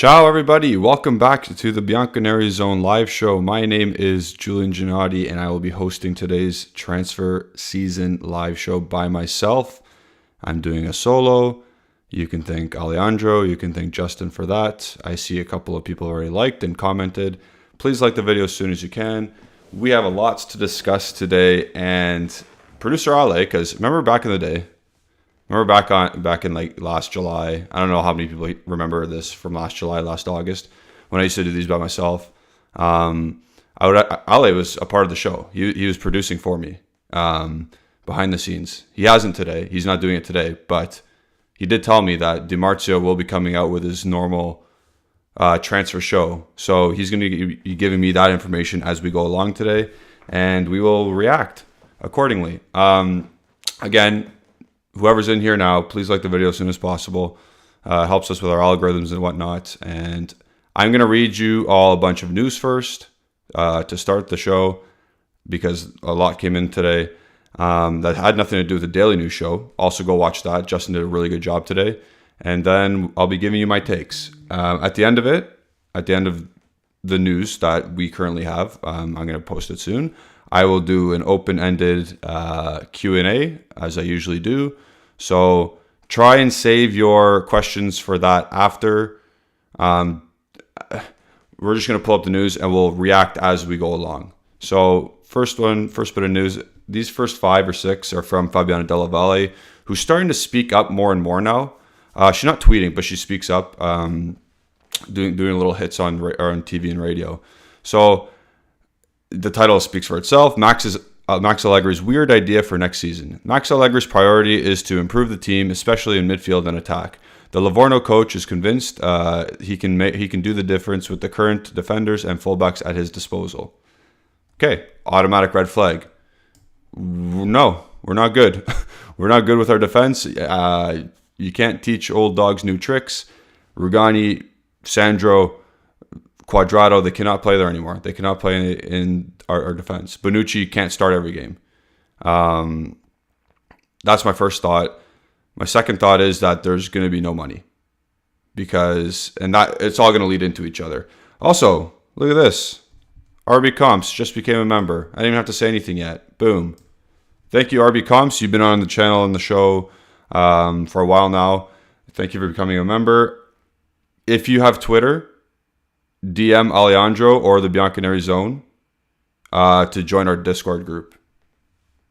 Ciao everybody, welcome back to the Bianconeri Zone live show. My name is Julian Gennady and I will be hosting today's transfer season live show by myself. I'm doing a solo. You can thank Alejandro, you can thank Justin for that. I see a couple of people already liked and commented. Please like the video as soon as you can. We have a lot to discuss today, and producer Ale, because remember back in the day, back in like last July. I don't know how many people remember this from last July, last August, when I used to do these by myself. Ale was a part of the show. He was producing for me behind the scenes. He hasn't today. He's not doing it today, but he did tell me that Di Marzio will be coming out with his normal transfer show. So he's going to be giving me that information as we go along today, and we will react accordingly. Again, whoever's in here now, please like the video as soon as possible. Helps us with our algorithms and whatnot. And I'm going to read you all a bunch of news first to start the show, because a lot came in today that had nothing to do with the daily news show. Also go watch that. Justin did a really good job today. And then I'll be giving you my takes. At the end of the news that we currently have, I'm going to post it soon, I will do an open-ended Q&A, as I usually do. So try and save your questions for that after. We're just going to pull up the news and we'll react as we go along. So first bit of news. These first 5 or 6 are from Fabiana Della Valle, who's starting to speak up more and more now. She's not tweeting, but she speaks up, doing little hits on TV and radio. So the title speaks for itself. Max Allegri's weird idea for next season. Max Allegri's priority is to improve the team, especially in midfield and attack. The Livorno coach is convinced he can do the difference with the current defenders and fullbacks at his disposal. Okay, automatic red flag. No, we're not good. We're not good with our defense. You can't teach old dogs new tricks. Rugani, Sandro, Quadrado, they cannot play there anymore. They cannot play in our defense. Bonucci can't start every game. That's my first thought. My second thought is that there's going to be no money, and that it's all going to lead into each other. Also, look at this. RB Comps just became a member. I didn't even have to say anything yet. Boom. Thank you, RB Comps. You've been on the channel and the show for a while now. Thank you for becoming a member. If you have Twitter, DM Alejandro or the Bianconeri Zone to join our Discord group.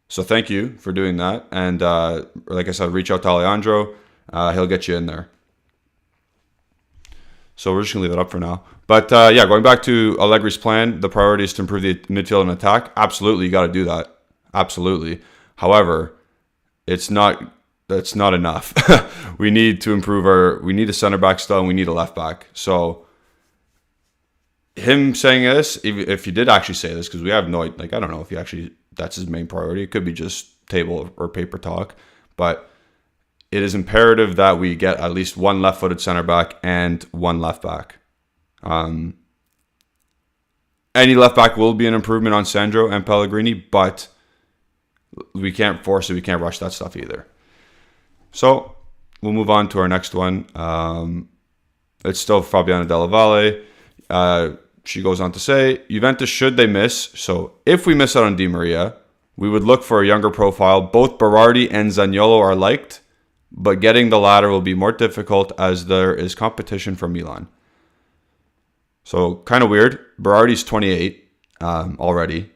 So thank you for doing that. And like I said, reach out to Alejandro. He'll get you in there. So we're just going to leave that up for now. But going back to Allegri's plan, the priority is to improve the midfield and attack. Absolutely, you got to do that. Absolutely. However, that's not enough. We need to improve we need a center back still, and we need a left back. So him saying this, if he did actually say this, because we have no, I don't know if that's his main priority. It could be just table or paper talk, but it is imperative that we get at least one left-footed center back and one left back. Any left back will be an improvement on Sandro and Pellegrini, but we can't force it. We can't rush that stuff either. So we'll move on to our next one. It's still Fabiana Della Valle. She goes on to say, Juventus, should they miss? So if we miss out on Di Maria, we would look for a younger profile. Both Berardi and Zaniolo are liked, but getting the latter will be more difficult as there is competition from Milan. So kind of weird. Berardi's 28 already.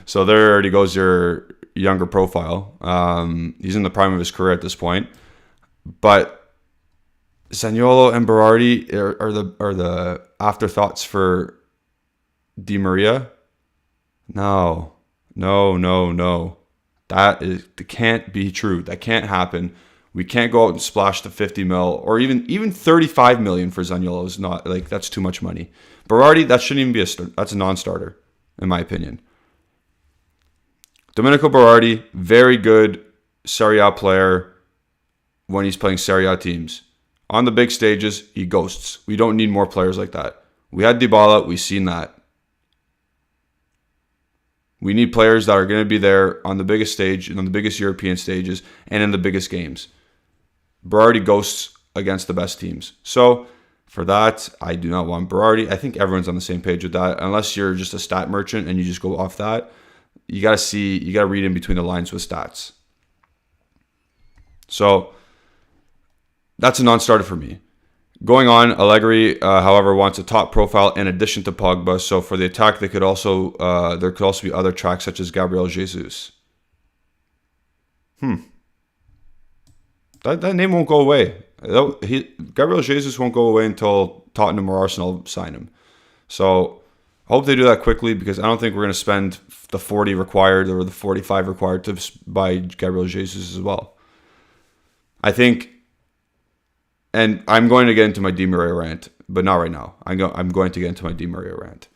So there already goes your younger profile. He's in the prime of his career at this point. But Zaniolo and Berardi are the afterthoughts for Di Maria. No. That can't be true. That can't happen. We can't go out and splash the 50 mil or even 35 million for Zaniolo. Is not that's too much money. Berardi, that shouldn't even be that's a non-starter, in my opinion. Domenico Berardi, very good Serie A player when he's playing Serie A teams. On the big stages, he ghosts. We don't need more players like that. We had Dybala, we've seen that. We need players that are going to be there on the biggest stage, on the biggest European stages, and in the biggest games. Berardi ghosts against the best teams. So For that, I do not want Berardi. I think everyone's on the same page with that. Unless you're just a stat merchant and you just go off that, you got to read in between the lines with stats. So that's a non-starter for me. Going on, Allegri, however, wants a top profile in addition to Pogba. So for the attack, there could also be other tracks such as Gabriel Jesus. That name won't go away. Gabriel Jesus won't go away until Tottenham or Arsenal sign him. So I hope they do that quickly, because I don't think we're going to spend the 40 required or the 45 required to buy Gabriel Jesus as well. I think, and I'm going to get into my Di Maria rant, but not right now. I'm going to get into my Di Maria rant.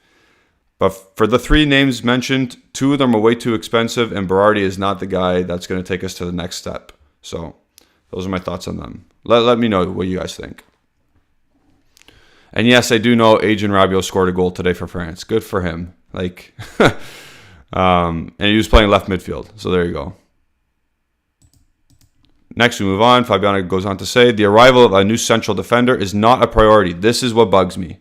But for the 3 names mentioned, 2 of them are way too expensive, and Berardi is not the guy that's going to take us to the next step. So those are my thoughts on them. Let me know what you guys think. And yes, I do know Adrien Rabiot scored a goal today for France. Good for him. And he was playing left midfield. So there you go. Next, we move on. Fabiano goes on to say, the arrival of a new central defender is not a priority. This is what bugs me.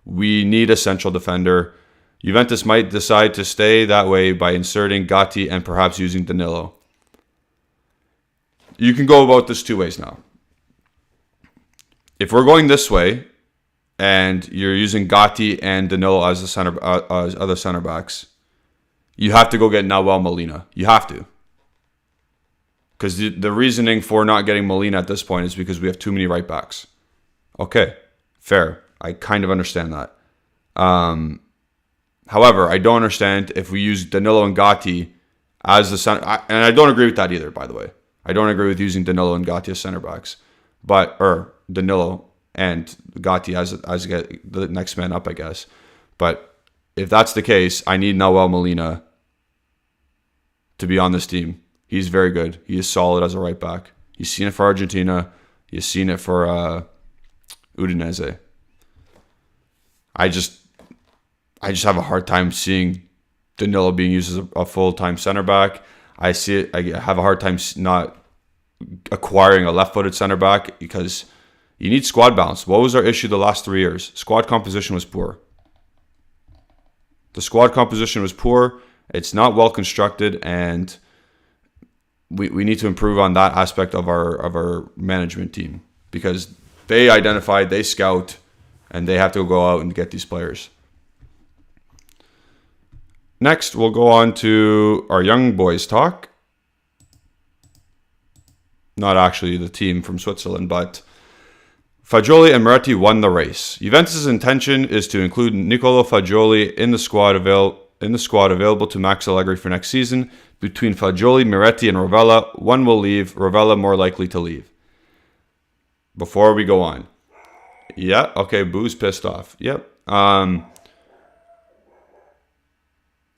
We need a central defender. Juventus might decide to stay that way by inserting Gatti and perhaps using Danilo. You can go about this 2 ways now. If we're going this way, and you're using Gatti and Danilo as as other center backs, you have to go get Nahuel Molina. You have to. Because the reasoning for not getting Molina at this point is because we have too many right backs. Okay, fair. I kind of understand that. However, I don't understand if we use Danilo and Gatti as the center. And I don't agree with that either, by the way. I don't agree with using Danilo and Gatti as center backs. Or Danilo and Gatti as the next man up, I guess. But if that's the case, I need Nahuel Molina to be on this team. He's very good. He is solid as a right back. You've seen it for Argentina. You've seen it for Udinese. I just have a hard time seeing Danilo being used as a full-time center back. I have a hard time not acquiring a left-footed center back, because you need squad balance. What was our issue the last 3 years? Squad composition was poor. The squad composition was poor. It's not well constructed, and we need to improve on that aspect of our management team, because they identify, they scout, and they have to go out and get these players. Next, we'll go on to our young boys talk. Not actually the team from Switzerland, but Fagioli and Moretti won the race. Juventus' intention is to include Nicolo Fagioli in the squad available to Max Allegri for next season. Between Fagioli, Moretti, and Rovella, one will leave. Rovella more likely to leave. Before we go on. Yeah, okay, Boo's pissed off. Yep.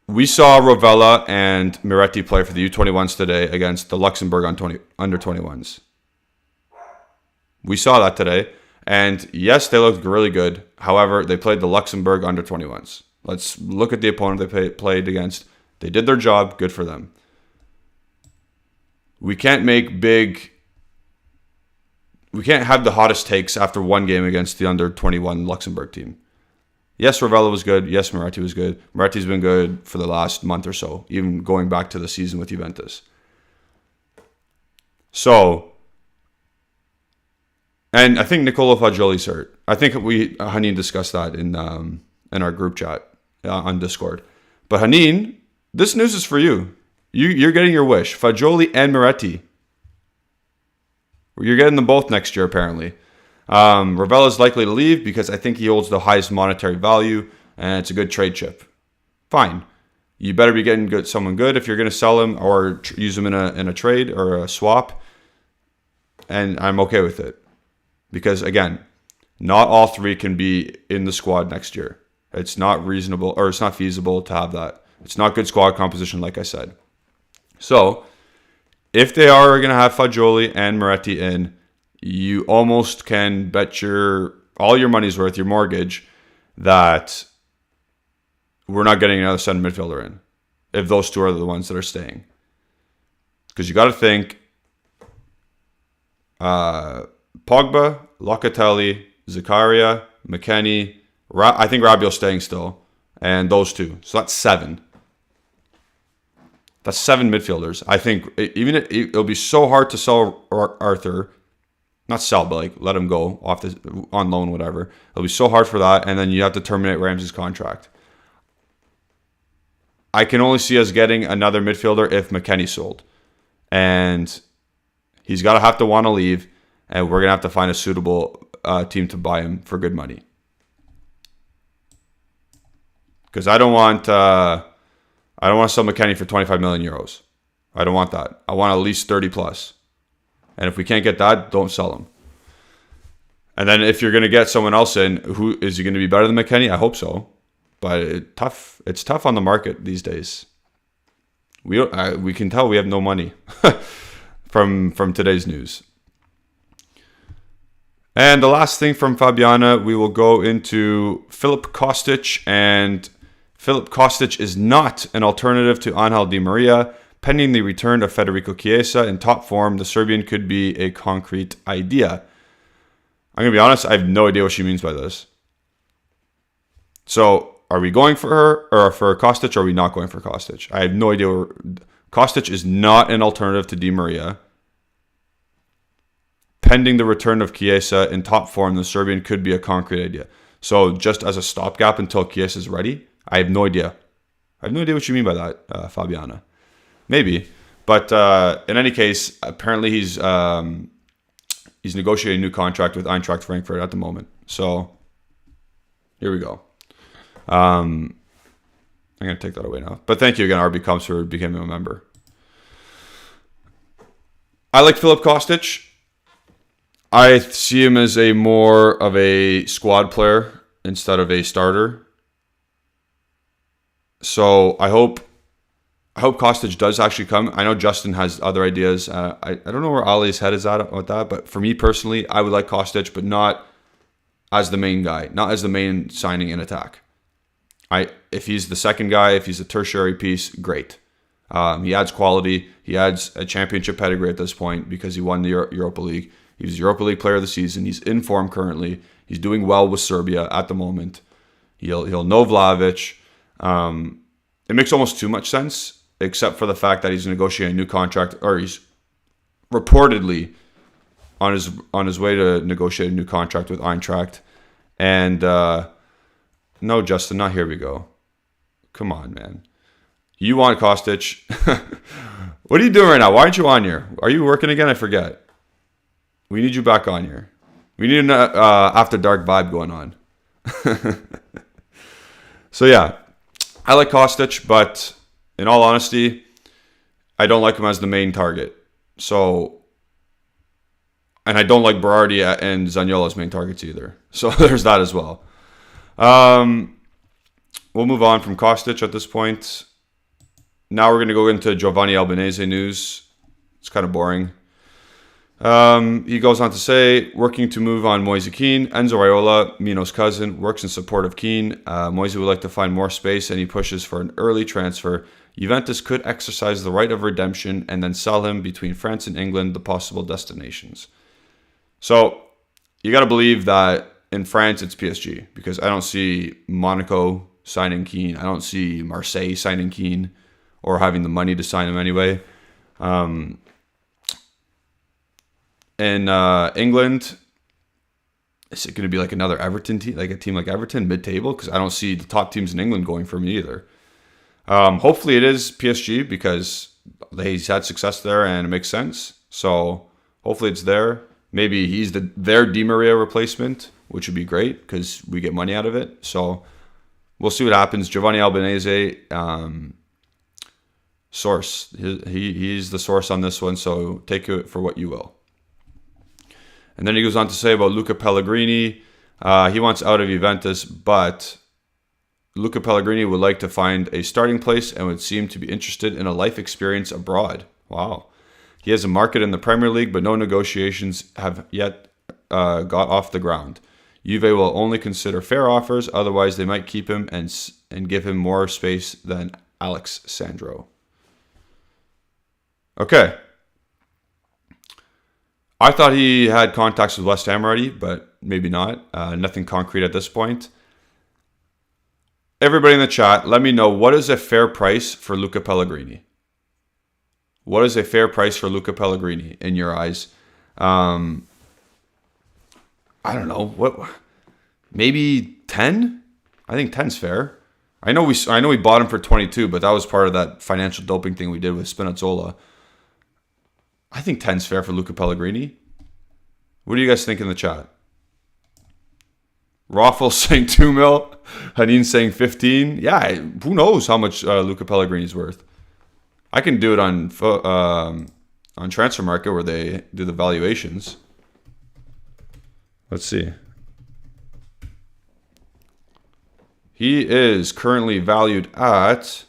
We saw Rovella and Moretti play for the U21s today against the Luxembourg under 21s. We saw that today. And yes, they looked really good. However, they played the Luxembourg under 21s. Let's look at the opponent they played against. They did their job. Good for them. We can't have the hottest takes after one game against the under 21 Luxembourg team. Yes, Rovella was good. Yes, Moretti was good. Moretti's been good for the last month or so, even going back to the season with Juventus. So, and I think Nicolo Fagioli's hurt. I think Hanin discussed that in our group chat on Discord. But Hanin, this news is for you. You're getting your wish. Fagioli and Moretti. You're getting them both next year, apparently. Rovella is likely to leave because I think he holds the highest monetary value, and it's a good trade chip. Fine. You better be getting someone good if you're going to sell him or use him in a trade or a swap. And I'm okay with it. Because, again, not all 3 can be in the squad next year. It's not reasonable, or it's not feasible to have that. It's not good squad composition, like I said. So, if they are going to have Fagioli and Moretti in, you almost can bet all your money's worth, your mortgage, that we're not getting another center midfielder in, if those 2 are the ones that are staying. Because you got to think, Pogba, Locatelli, Zakaria, McKennie. I think Rabiot's staying still. And those two. So that's 7. That's 7 midfielders. I think it'll be so hard to sell Arthur. Not sell, but like let him go on loan, whatever. It'll be so hard for that. And then you have to terminate Ramsey's contract. I can only see us getting another midfielder if McKennie's sold. And he's got to have to want to leave. And we're going to have to find a suitable team to buy him for good money. Because I don't want to sell McKennie for 25 million euros. I don't want that. I want at least 30 plus. And if we can't get that, don't sell him. And then if you're going to get someone else in, who is he going to be better than McKennie? I hope so. But it's tough on the market these days. We can tell we have no money from today's news. And the last thing from Fabiana, we will go into Filip Kostic. And Filip Kostic is not an alternative to Angel Di Maria. Pending the return of Federico Chiesa in top form, the Serbian could be a concrete idea. I'm going to be honest, I have no idea what she means by this. So, are we going for her or for Kostic, or are we not going for Kostic? I have no idea. Kostic is not an alternative to Di Maria. Pending the return of Chiesa in top form, the Serbian could be a concrete idea. So, just as a stopgap until Chiesa is ready, I have no idea. I have no idea what you mean by that, Fabiana. Maybe. But in any case, apparently he's negotiating a new contract with Eintracht Frankfurt at the moment. So, here we go. I'm going to take that away now. But thank you again, RB Combs, for becoming a member. I like Filip Kostic. I see him as a more of a squad player instead of a starter. So I hope Kostic does actually come. I know Justin has other ideas. I don't know where Ali's head is at with that, but for me personally, I would like Kostic, but not as the main guy, not as the main signing in attack. If he's the second guy, if he's a tertiary piece, great. He adds quality. He adds a championship pedigree at this point because he won the Europa League. He was Europa League player of the season. He's in form currently. He's doing well with Serbia at the moment. He'll know Vlahovic. It makes almost too much sense, except for the fact that he's negotiating a new contract, or he's reportedly on his way to negotiate a new contract with Eintracht. And no, Justin, not here we go. Come on, man. You want Kostic. What are you doing right now? Why aren't you on here? Are you working again? I forget. We need you back on here. We need an after dark vibe going on. So yeah, I like Kostic, but in all honesty, I don't like him as the main target. So, and I don't like Berardi and Zaniolo as main targets either. So there's that as well. We'll move on from Kostic at this point. Now we're going to go into Giovanni Albanese news. It's kind of boring. He goes on to say, working to move on Moise Kean. Enzo Raiola, Mino's cousin, works in support of Kean. Moise would like to find more space, and he pushes for an early transfer. Juventus could exercise the right of redemption and then sell him between France and England, the possible destinations. So, you got to believe that in France it's PSG, because I don't see Monaco signing Kean. I don't see Marseille signing Kean, or having the money to sign him anyway. In England, is it going to be like another Everton team, like a team like Everton, mid-table? Because I don't see the top teams in England going for him either. Hopefully it is PSG, because he's had success there and it makes sense. So hopefully it's there. Maybe he's their Di Maria replacement, which would be great because we get money out of it. So we'll see what happens. Giovanni Albanese, source. He's the source on this one, so take it for what you will. And then he goes on to say about Luca Pellegrini. He wants out of Juventus, but Luca Pellegrini would like to find a starting place and would seem to be interested in a life experience abroad. Wow. He has a market in the Premier League, but no negotiations have yet got off the ground. Juve will only consider fair offers, otherwise they might keep him and give him more space than Alex Sandro. Okay. I thought he had contacts with West Ham already, but maybe not. Nothing concrete at this point. Everybody in the chat, let me know, what is a fair price for Luca Pellegrini? What is a fair price for Luca Pellegrini in your eyes? I don't know. What? Maybe 10? I think 10's fair. I know we bought him for 22, but that was part of that financial doping thing we did with Spinazzola. I think 10's fair for Luca Pellegrini. What do you guys think in the chat? Raffle saying 2 mil. Hanin saying 15. Yeah, who knows how much Luca Pellegrini's worth. I can do it on Transfer Market where they do the valuations. Let's see. He is currently valued at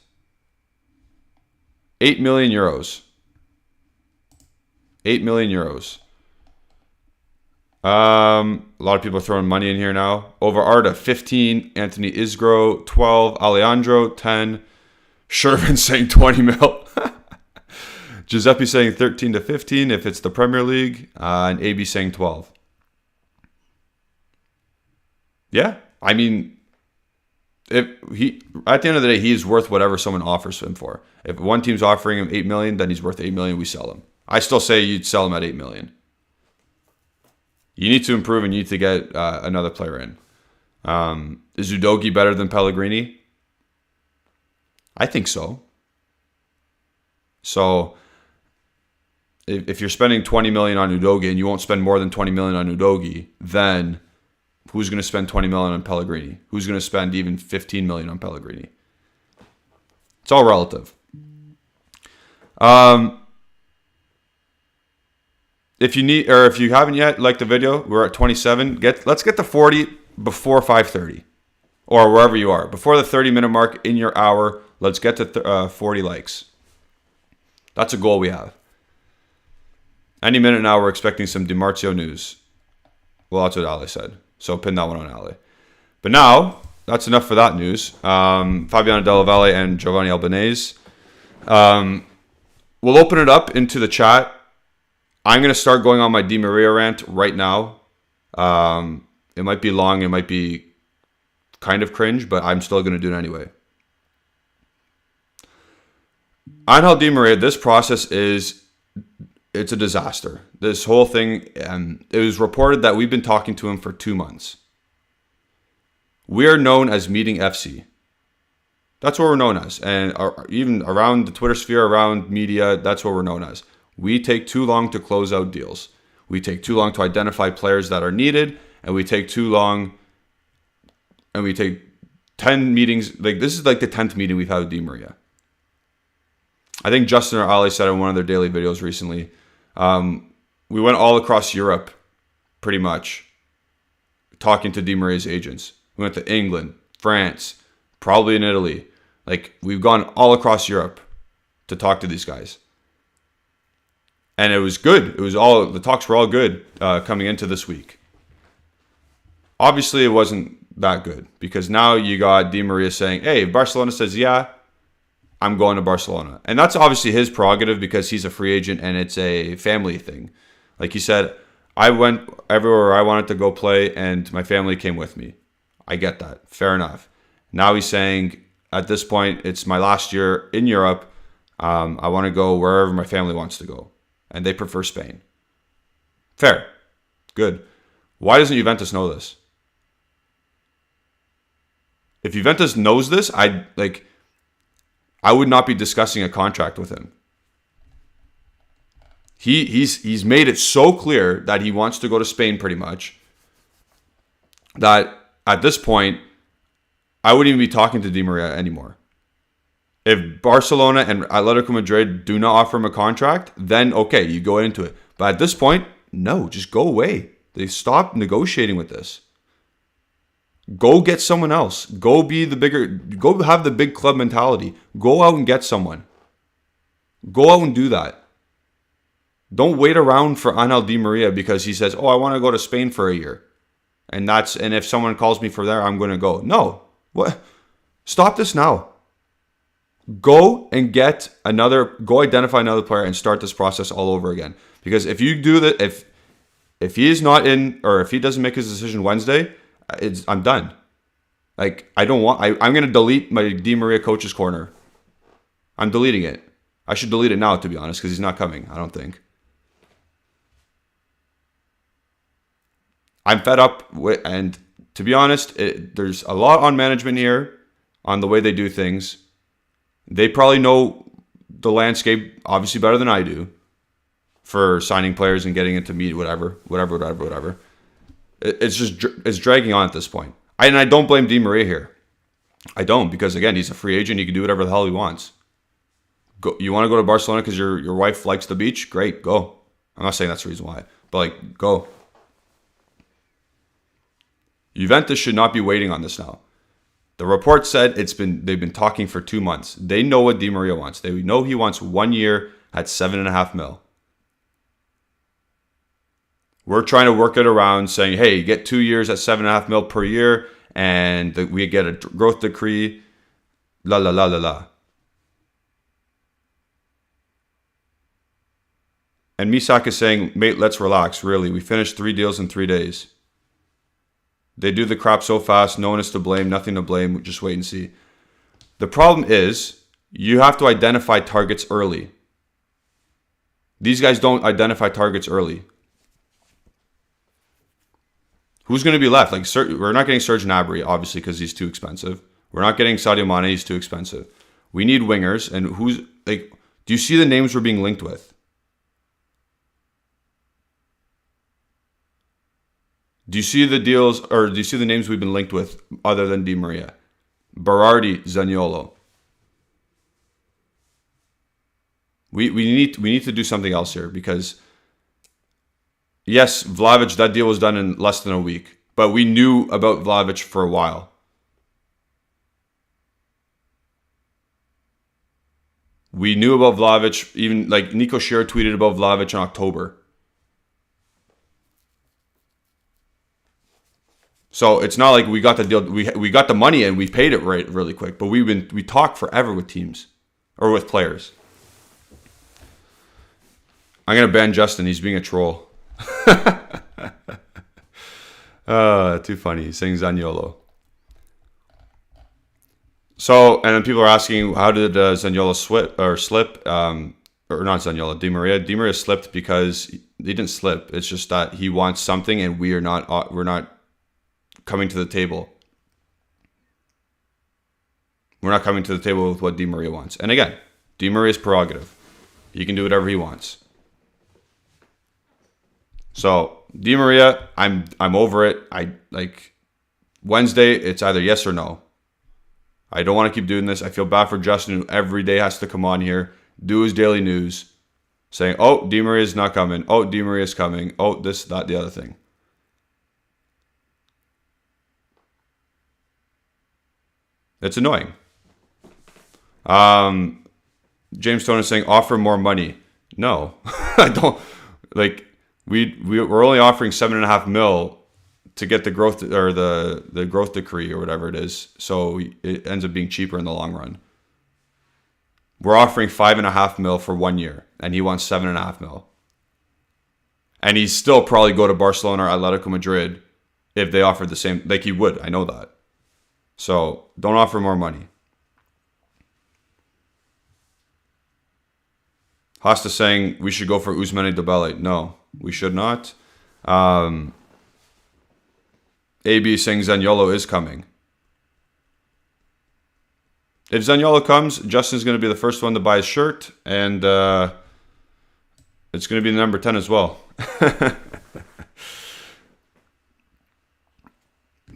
8 million euros. 8 million euros. A lot of people are throwing money in here now. Over Arda, 15. Anthony Isgro, 12. Alejandro, 10. Shervin saying 20 mil. Giuseppe saying 13 to 15 if it's the Premier League. And AB saying 12. Yeah, I mean, if he at the end of the day, he is worth whatever someone offers him for. If one team's offering him 8 million, then he's worth 8 million. We sell him. I still say you'd sell him at 8 million. You need to improve and you need to get another player in. Is Udogie better than Pellegrini? I think so. So if you're spending 20 million on Udogie and you won't spend more than 20 million on Udogie, then who's going to spend 20 million on Pellegrini? Who's going to spend even 15 million on Pellegrini? It's all relative. If you need, or if you haven't yet liked the video, we're at 27. Let's get to 40 before 5:30, or wherever you are, before the 30-minute mark in your hour. Let's get to 40 likes. That's a goal we have. Any minute now, we're expecting some Di Marzio news. Well, that's what Ale said. So pin that one on Ale. But now, that's enough for that news. Fabiano Della Valle and Giovanni Albanese. We'll open it up into the chat. I'm going to start going on my Di Maria rant right now. It might be long. It might be kind of cringe, but I'm still going to do it anyway. Angel Di Maria, this process it's a disaster. This whole thing, it was reported that we've been talking to him for 2 months. We are known as Meeting FC. That's what we're known as. And even around the Twitter sphere, around media, that's what we're known as. We take too long to close out deals. We take too long to identify players that are needed, and we take too long, and we take 10 meetings. Like, this is like the 10th meeting we've had with Di Maria. I think Justin or Ali said in one of their daily videos recently, we went all across Europe, pretty much, talking to Di Maria's agents. We went to England, France, probably in Italy. Like, we've gone all across Europe to talk to these guys. And it was good. The talks were all good coming into this week. Obviously, it wasn't that good because now you got Di Maria saying, hey, if Barcelona says, yeah, I'm going to Barcelona. And that's obviously his prerogative because he's a free agent and it's a family thing. Like he said, I went everywhere I wanted to go play and my family came with me. I get that. Fair enough. Now he's saying, at this point, it's my last year in Europe. I want to go wherever my family wants to go. And they prefer Spain. Fair. Good. Why doesn't Juventus know this? If Juventus knows this, I would not be discussing a contract with him. He's made it so clear that he wants to go to Spain pretty much that at this point, I wouldn't even be talking to Di Maria anymore. If Barcelona and Atletico Madrid do not offer him a contract, then okay, you go into it. But at this point, no, just go away. They stop negotiating with this. Go get someone else. Go have the big club mentality. Go out and get someone. Go out and do that. Don't wait around for Angel Di Maria because he says, oh, I want to go to Spain for a year. And if someone calls me for there, I'm going to go. No. What? Stop this now. Go identify another player and start this process all over again. Because if you do that, If he is not in, or if he doesn't make his decision Wednesday, I'm done. Like, I don't want... I'm going to delete my Di Maria coach's corner. I'm deleting it. I should delete it now, to be honest, because he's not coming, I don't think. I'm fed up with... And to be honest, there's a lot on management here, on the way they do things. They probably know the landscape, obviously, better than I do, for signing players and getting into meet, whatever. It's dragging on at this point. I don't blame Di Maria here. I don't, because again, he's a free agent. He can do whatever the hell he wants. You want to go to Barcelona because your wife likes the beach? Great, go. I'm not saying that's the reason why, but like, go. Juventus should not be waiting on this now. The report said they've been talking for 2 months. They know what Di Maria wants. They know he wants 1 year at 7.5 mil. We're trying to work it around saying, hey, get 2 years at 7.5 mil per year, and we get a growth decree. La la la la la. And Misak is saying, mate, let's relax. Really, we finished 3 deals in 3 days. They do the crap so fast. No one is to blame. Nothing to blame. Just wait and see. The problem is you have to identify targets early. These guys don't identify targets early. Who's going to be left? Like, we're not getting Serge Gnabry, obviously, because he's too expensive. We're not getting Sadio Mane. He's too expensive. We need wingers. And do you see the names we're being linked with? Do you see the deals, or do you see the names we've been linked with other than Di Maria? Berardi, Zaniolo. We need to do something else here, because yes, Vlahovic, that deal was done in less than a week, but we knew about Vlahovic for a while. We knew about Vlahovic, even like Nico Scherer tweeted about Vlahovic in October. So it's not like we got the deal. We got the money and we paid it really quick. But we talked forever with teams or with players. I'm gonna ban Justin. He's being a troll. Too funny. He's saying Zaniolo. So, and then people are asking, how did Zaniolo slip? Or not Zaniolo, Di Maria. Di Maria slipped because he didn't slip. It's just that he wants something and we're not coming to the table. We're not coming to the table with what Di Maria wants. And again, Di Maria's prerogative. He can do whatever he wants. So Di Maria, I'm over it. I like Wednesday. It's either yes or no. I don't want to keep doing this. I feel bad for Justin, who every day has to come on here, do his daily news, saying, "Oh, Di Maria's not coming. Oh, Di Maria's coming. Oh, this, that, the other thing." It's annoying. James Stone is saying offer more money. No, I don't. Like we're only offering 7.5 mil to get the growth or the growth decree or whatever it is. So it ends up being cheaper in the long run. We're offering 5.5 mil for 1 year, and he wants 7.5 mil. And he'd still probably go to Barcelona or Atletico Madrid if they offered the same. Like he would. I know that. So don't offer more money. Hasta saying we should go for Ousmane Dembele. No, we should not. AB saying Zaniolo is coming. If Zaniolo comes, Justin's going to be the first one to buy his shirt, and it's going to be the number 10 as well.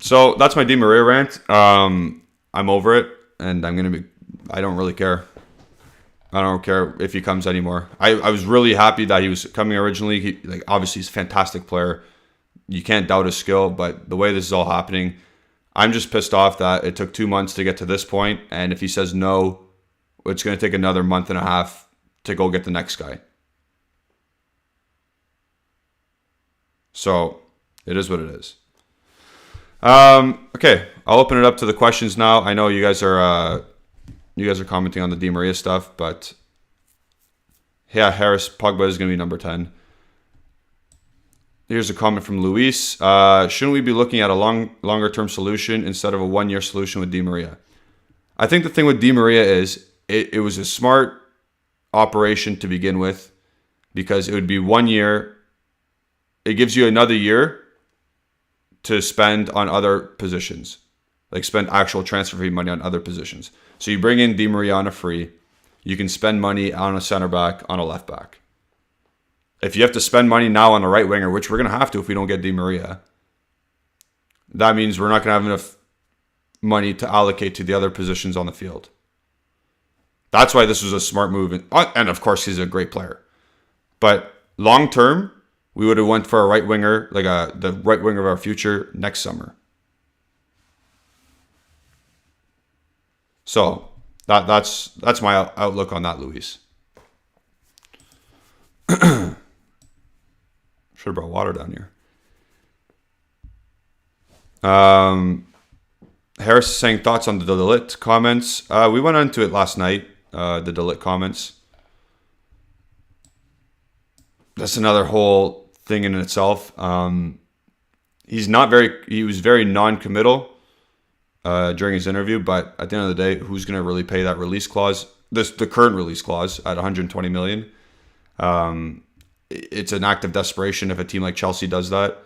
So that's my Di Maria rant. I'm over it, and I don't really care. I don't care if he comes anymore. I was really happy that he was coming originally. Obviously, he's a fantastic player. You can't doubt his skill, but the way this is all happening, I'm just pissed off that it took 2 months to get to this point, and if he says no, it's going to take another month and a half to go get the next guy. So it is what it is. Okay, I'll open it up to the questions now. I know you guys are commenting on the Di Maria stuff, but yeah, Pogba is going to be number 10. Here's a comment from Luis. Shouldn't we be looking at a longer term solution instead of a 1-year solution with Di Maria? I think the thing with Di Maria is it was a smart operation to begin with, because it would be 1 year. It gives you another year to spend on other positions, like spend actual transfer fee money on other positions. So you bring in Di Maria on a free. You can spend money on a center back, on a left back. If you have to spend money now on a right winger, which we're going to have to if we don't get Di Maria, that means we're not going to have enough money to allocate to the other positions on the field. That's why this was a smart move. And of course, he's a great player. But long term, we would have went for a right winger, like the right winger of our future next summer. So that's my outlook on that, Luis. Should have brought water down here. Harris is saying thoughts on the Ligt comments. We went into it last night, the Ligt comments. That's another whole thing in itself. He was very non-committal during his interview, but at the end of the day, who's going to really pay that release clause? The current release clause at 120 million. It's an act of desperation if a team like Chelsea does that.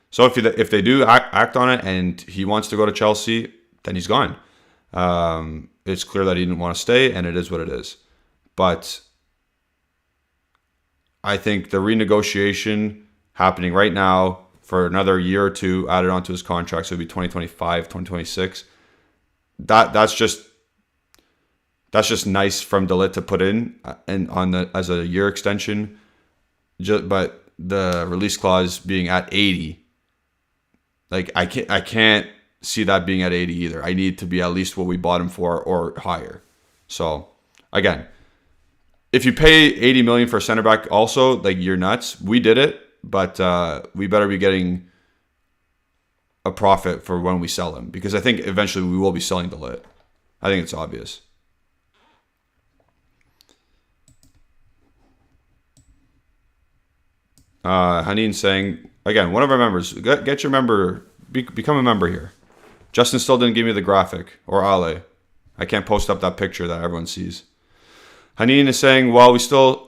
So if they do act on it and he wants to go to Chelsea, then he's gone. It's clear that he didn't want to stay, and it is what it is. But I think the renegotiation happening right now for another year or two added onto his contract, so it'd be 2025, 2026. That's just nice from De Ligt to put in and as a year extension. But the release clause being at 80, like I can't see that being at 80 either. I need to be at least what we bought him for or higher. So again, if you pay 80 million for a center back, also, like, you're nuts. We did it, but we better be getting a profit for when we sell him, because I think eventually we will be selling De Ligt. I think it's obvious. Haneen saying, again, one of our members, get your member, become a member here. Justin still didn't give me the graphic, or Ale. I can't post up that picture that everyone sees. Haneen is saying, while we stall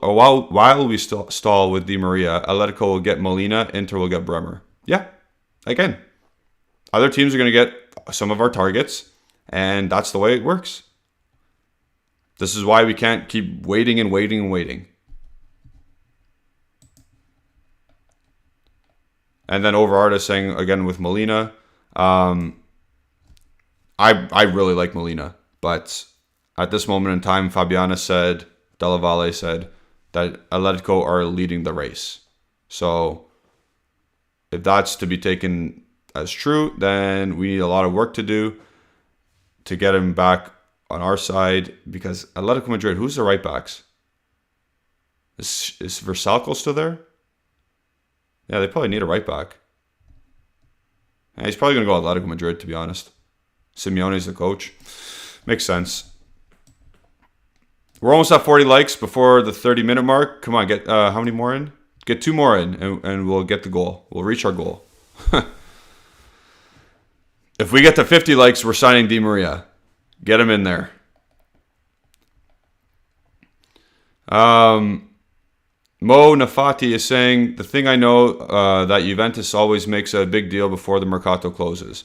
with Di Maria, Atletico will get Molina, Inter will get Bremer. Yeah, again, other teams are going to get some of our targets, and that's the way it works. This is why we can't keep waiting and waiting and waiting. And then Overart is saying, again, with Molina, I really like Molina, but at this moment in time, Della Valle said that Atletico are leading the race. So if that's to be taken as true, then we need a lot of work to do to get him back on our side, because Atletico Madrid, who's the right backs? Is Versalco still there? Yeah, they probably need a right back. Yeah, he's probably going to go Atletico Madrid, to be honest. Simeone's the coach. Makes sense. We're almost at 40 likes before the 30-minute mark. Come on, get how many more in? Get 2 more in, and we'll get the goal. We'll reach our goal. If we get to 50 likes, we're signing Di Maria. Get him in there. Mo Nafati is saying, the thing I know that Juventus always makes a big deal before the Mercato closes.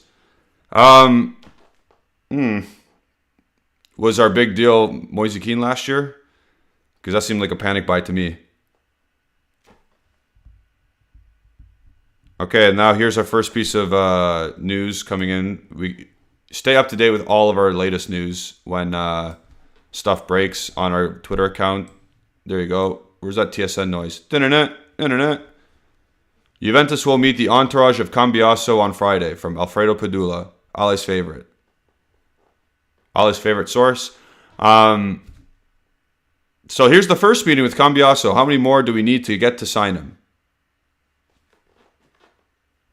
Was our big deal Moise Kean last year? Because that seemed like a panic buy to me. Okay, now here's our first piece of news coming in. We stay up to date with all of our latest news when stuff breaks on our Twitter account. There you go. Where's that TSN noise? Internet. Juventus will meet the entourage of Cambiaso on Friday, from Alfredo Padula, Ale's favorite source. So here's the first meeting with Cambiaso. How many more do we need to get to sign him?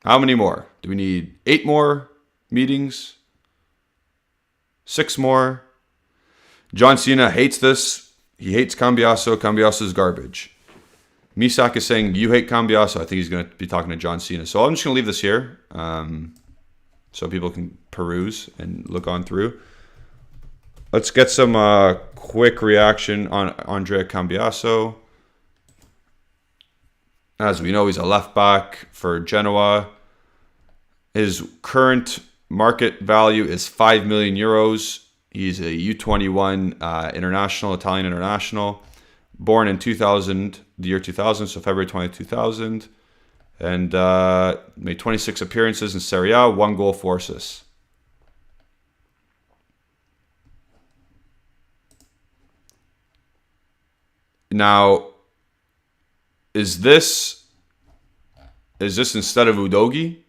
How many more? Do we need 8 more meetings? 6 more? John Cena hates this. He hates Cambiaso. Cambiaso is garbage. Misak is saying, you hate Cambiaso. I think he's going to be talking to John Cena. So I'm just going to leave this here so people can peruse and look on through. Let's get some quick reaction on Andrea Cambiaso. As we know, he's a left back for Genoa. His current market value is 5 million euros. He's a U21 international, Italian international. Born in 2000, the year 2000, so February 20, 2000. And made 26 appearances in Serie A, 1 goal, 4 assists. Now, is this instead of Udogi?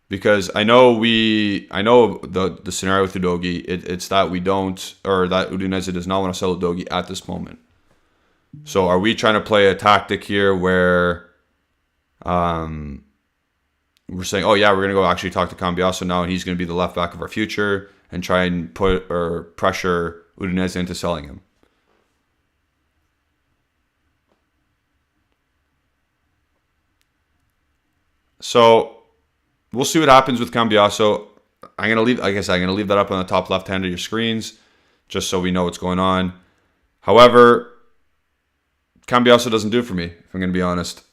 Because I know the scenario with Udogi, it's that we don't, or that Udinese does not want to sell Udogi at this moment. So are we trying to play a tactic here where we're saying, oh yeah, we're going to go actually talk to Cambiaso now and he's going to be the left back of our future and try and put or pressure Udinese into selling him? So we'll see what happens with Cambiaso. I'm gonna leave that up on the top left hand of your screens, just so we know what's going on. However, Cambiaso doesn't do it for me, if I'm gonna be honest.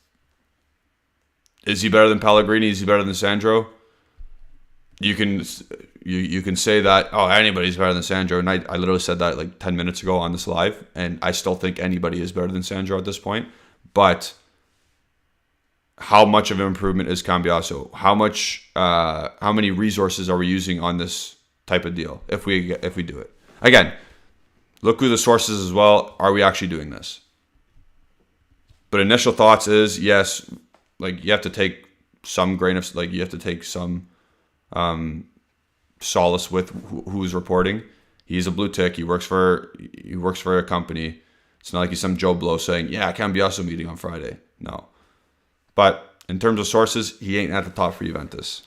Is he better than Pellegrini? Is he better than Sandro? You can say that, oh, anybody's better than Sandro, and I literally said that like 10 minutes ago on this live, and I still think anybody is better than Sandro at this point. But how much of an improvement is Cambiaso? How many resources are we using on this type of deal if we do it? Again, look through the sources as well. Are we actually doing this? But initial thoughts is yes. Like you have to take some grain of you have to take some solace with who's reporting. He's a blue tick. He works for a company. It's not like he's some Joe Blow saying, yeah, Cambiaso meeting on Friday. No. But in terms of sources, he ain't at the top for Juventus.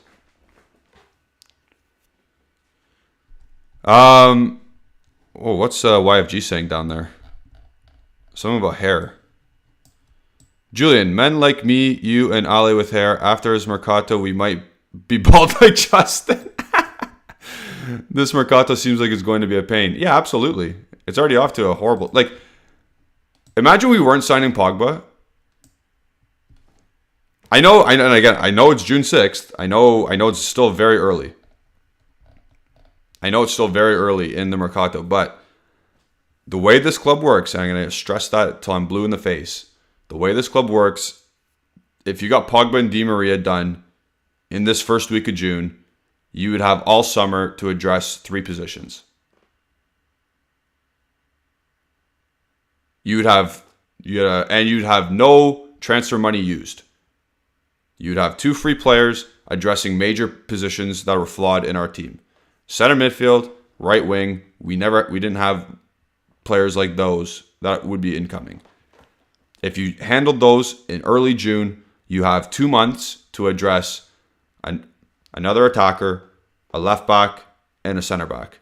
What's YFG saying down there? Something about hair. Julian, men like me, you, and Ali with hair, after his Mercato, we might be bald like Justin. This Mercato seems like it's going to be a pain. Yeah, absolutely. It's already off to a horrible... imagine we weren't signing Pogba. I know it's June 6th. I know it's still very early. I know it's still very early in the Mercato, but the way this club works, and I'm going to stress that till I'm blue in the face, the way this club works, if you got Pogba and Di Maria done in this first week of June, you would have all summer to address 3 positions. You'd have no transfer money used. You'd have 2 free players addressing major positions that were flawed in our team. Center midfield, right wing, we didn't have players like those that would be incoming. If you handled those in early June, you have 2 months to address another attacker, a left back, and a center back.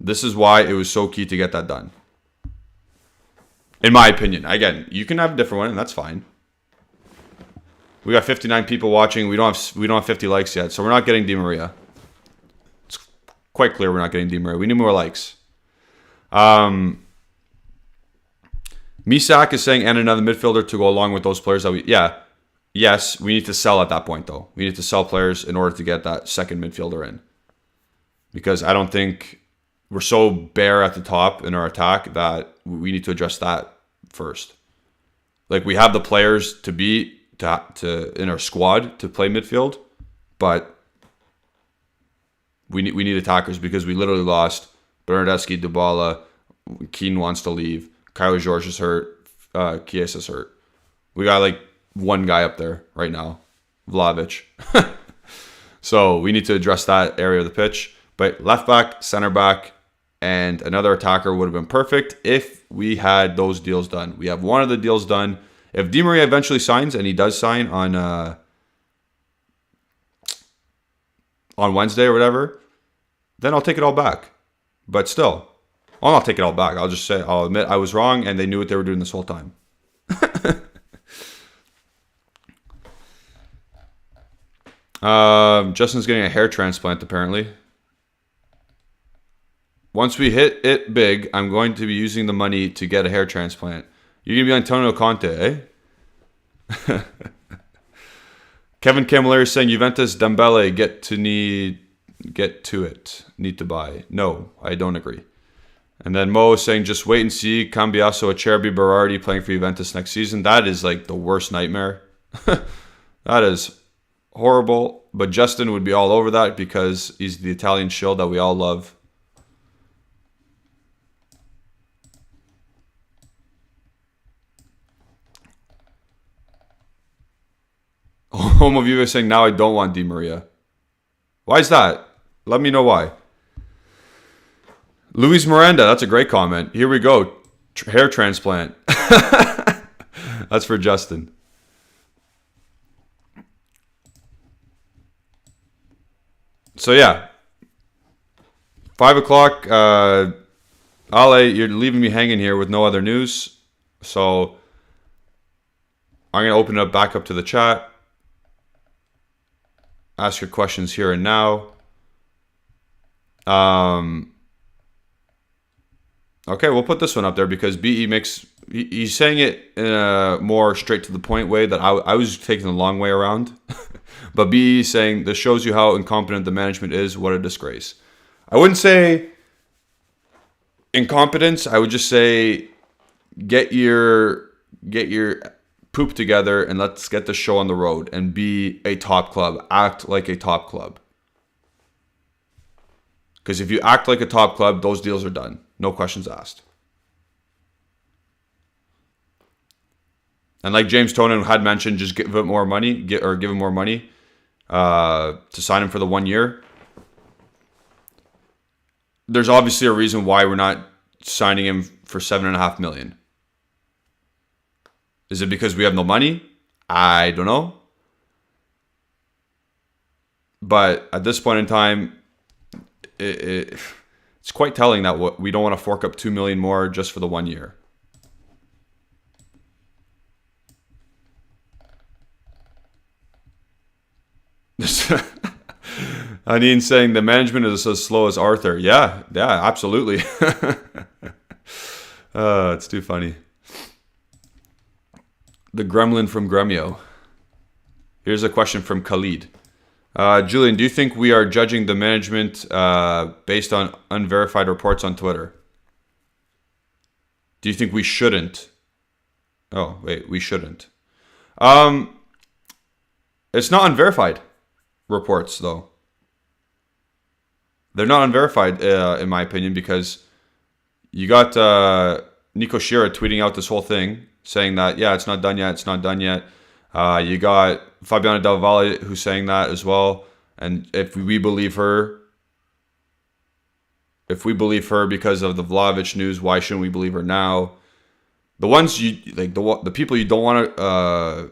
This is why it was so key to get that done. In my opinion. Again, you can have a different one, and that's fine. We got 59 people watching. We don't have 50 likes yet, so we're not getting Di Maria. It's quite clear we're not getting Di Maria. We need more likes. Misak is saying, and another midfielder to go along with those players that yes, we need to sell at that point though. We need to sell players in order to get that second midfielder in. Because I don't think we're so bare at the top in our attack that we need to address that first. Like we have the players to in our squad to play midfield, but we need attackers because we literally lost Bernardeschi, Dybala, Kean wants to leave, Kyle George is hurt, Chiesa's hurt. We got like one guy up there right now, Vlahovic. So we need to address that area of the pitch. But left back, center back, and another attacker would have been perfect if we had those deals done. We have one of the deals done. If Di Maria eventually signs, and he does sign on Wednesday or whatever, then I'll take it all back. But still, I'll not take it all back. I'll admit I was wrong, and they knew what they were doing this whole time. Justin's getting a hair transplant, apparently. Once we hit it big, I'm going to be using the money to get a hair transplant. You're going to be Antonio Conte, eh? Kevin Camilleri saying Juventus Dembele need to buy. No, I don't agree. And then Mo saying just wait and see Cambiaso, Acerbi, Berardi playing for Juventus next season. That is like the worst nightmare. That is horrible. But Justin would be all over that because he's the Italian shill that we all love. Home of you is saying now I don't want Di Maria. Why is that? Let me know why. Luis Miranda, that's a great comment. Here we go. Hair transplant. That's for Justin. So yeah. 5 o'clock. Ale, you're leaving me hanging here with no other news. So I'm going to open it back up to the chat. Ask your questions here and now. Okay, we'll put this one up there because BE he's saying it in a more straight to the point way that I was taking the long way around. But BE is saying this shows you how incompetent the management is. What a disgrace. I wouldn't say incompetence. I would just say get your poop together and let's get the show on the road and be a top club. Act like a top club. Because if you act like a top club, those deals are done. No questions asked. And like James Tonin had mentioned, just give him more money, give him more money to sign him for the 1 year. There's obviously a reason why we're not signing him for $7.5 million. Is it because we have no money? I don't know. But at this point in time, it's quite telling that we don't want to fork up $2 million more just for the 1 year. Anine saying the management is as slow as Arthur. Yeah, absolutely. It's too funny. The gremlin from Gremio. Here's a question from Khalid. Julian, do you think we are judging the management based on unverified reports on Twitter? Do you think we shouldn't? Oh, wait, we shouldn't. It's not unverified reports, though. They're not unverified, in my opinion, because you got Nico Schira tweeting out this whole thing, saying that, yeah, it's not done yet, you got Fabiana Del Valle who's saying that as well. And if we believe her because of the Vlahovic news, why shouldn't we believe her now? The ones you like, the people you don't want to.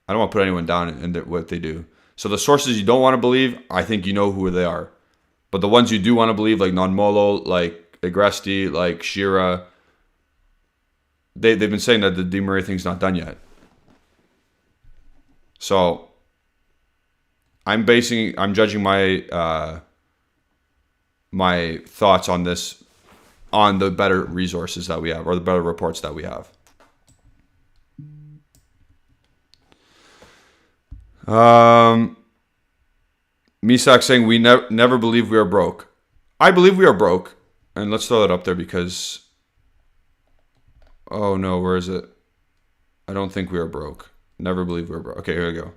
I don't want to put anyone down in what they do. So the sources you don't want to believe, I think you know who they are. But the ones you do want to believe, like Nonmolo, like Agresti, like Shira, they've been saying that the Di Maria thing's not done yet. So I'm judging my my thoughts on this on the better resources that we have, or the better reports that we have. Misak saying we never believe we are broke. I believe we are broke, and let's throw that up there because. Oh no, where is it? I don't think we are broke. Never believe we are broke. Okay, here we go.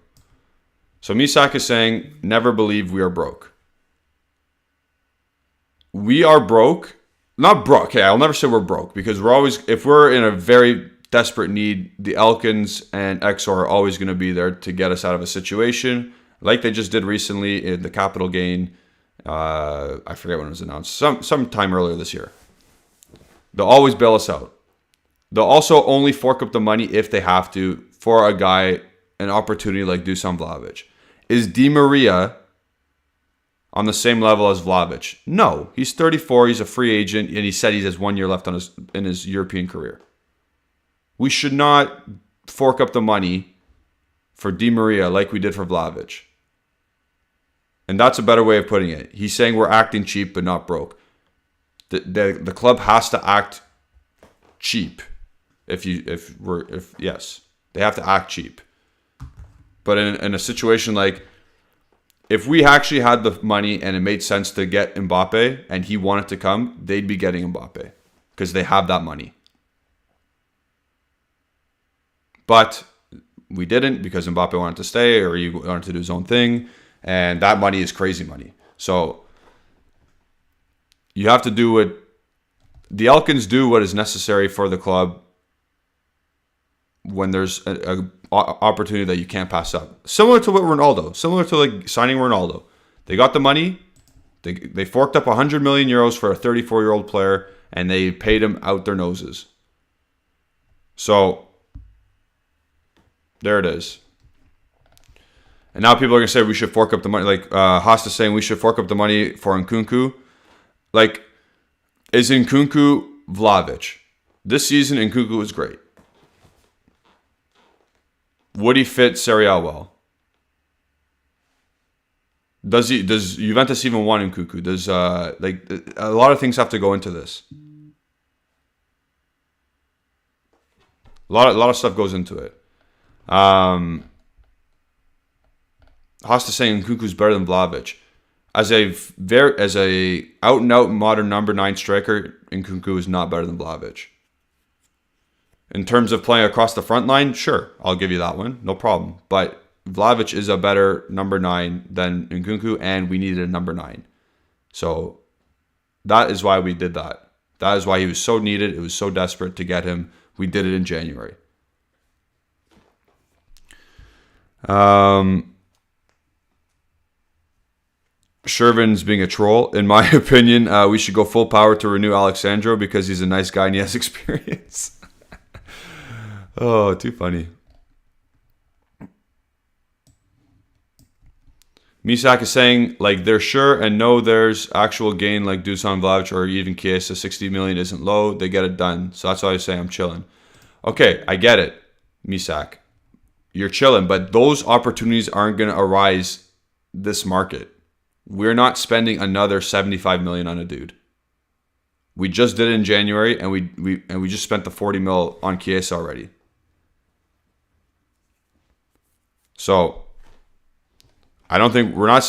So Misak is saying never believe we are broke. We are broke. Not broke. Okay, I'll never say we're broke because we're always, if we're in a very desperate need, the Elkins and Exor are always going to be there to get us out of a situation like they just did recently in the capital gain. I forget when it was announced. Some time earlier this year. They'll always bail us out. They'll also only fork up the money if they have to for a guy, an opportunity like Dusan Vlahovic. Is Di Maria on the same level as Vlahovic? No, he's 34. He's a free agent, and he said he has 1 year left in his European career. We should not fork up the money for Di Maria like we did for Vlahovic. And that's a better way of putting it. He's saying we're acting cheap but not broke. The club has to act cheap. Yes, they have to act cheap. But in a situation like, if we actually had the money and it made sense to get Mbappe and he wanted to come, they'd be getting Mbappe because they have that money. But we didn't because Mbappe wanted to stay or he wanted to do his own thing. And that money is crazy money. So you have to do what the Elkins do, what is necessary for the club when there's an opportunity that you can't pass up. Similar to like signing Ronaldo. They got the money. They forked up 100 million euros for a 34-year-old player, and they paid him out their noses. So there it is. And now people are going to say we should fork up the money. Like Haas is saying we should fork up the money for Nkunku. Like, is Nkunku Vlahovic? This season, Nkunku was great. Would he fit Serie A well? Does Juventus even want Nkunku? Does a lot of things have to go into this. A lot of stuff goes into it. Haas is saying Nkunku's better than Vlahovic. As a out and out modern number 9 striker, Nkunku is not better than Vlahovic. In terms of playing across the front line, sure, I'll give you that one, no problem. But Vlahovic is a better number 9 than Nkunku, and we needed a number 9. So that is why we did that. That is why he was so needed. It was so desperate to get him. We did it in January. Shervin's being a troll. In my opinion, we should go full power to renew Alexandro because he's a nice guy and he has experience. Oh, too funny. Misak is saying, like, they're sure and know there's actual gain like Dusan Vlahovic or even Chiesa. 60 million isn't low. They get it done. So that's why I say I'm chilling. Okay, I get it, Misak. You're chilling, but those opportunities aren't going to arise this market. We're not spending another 75 million on a dude. We just did it in January, and we just spent the 40 mil on Chiesa already. So I don't think we're not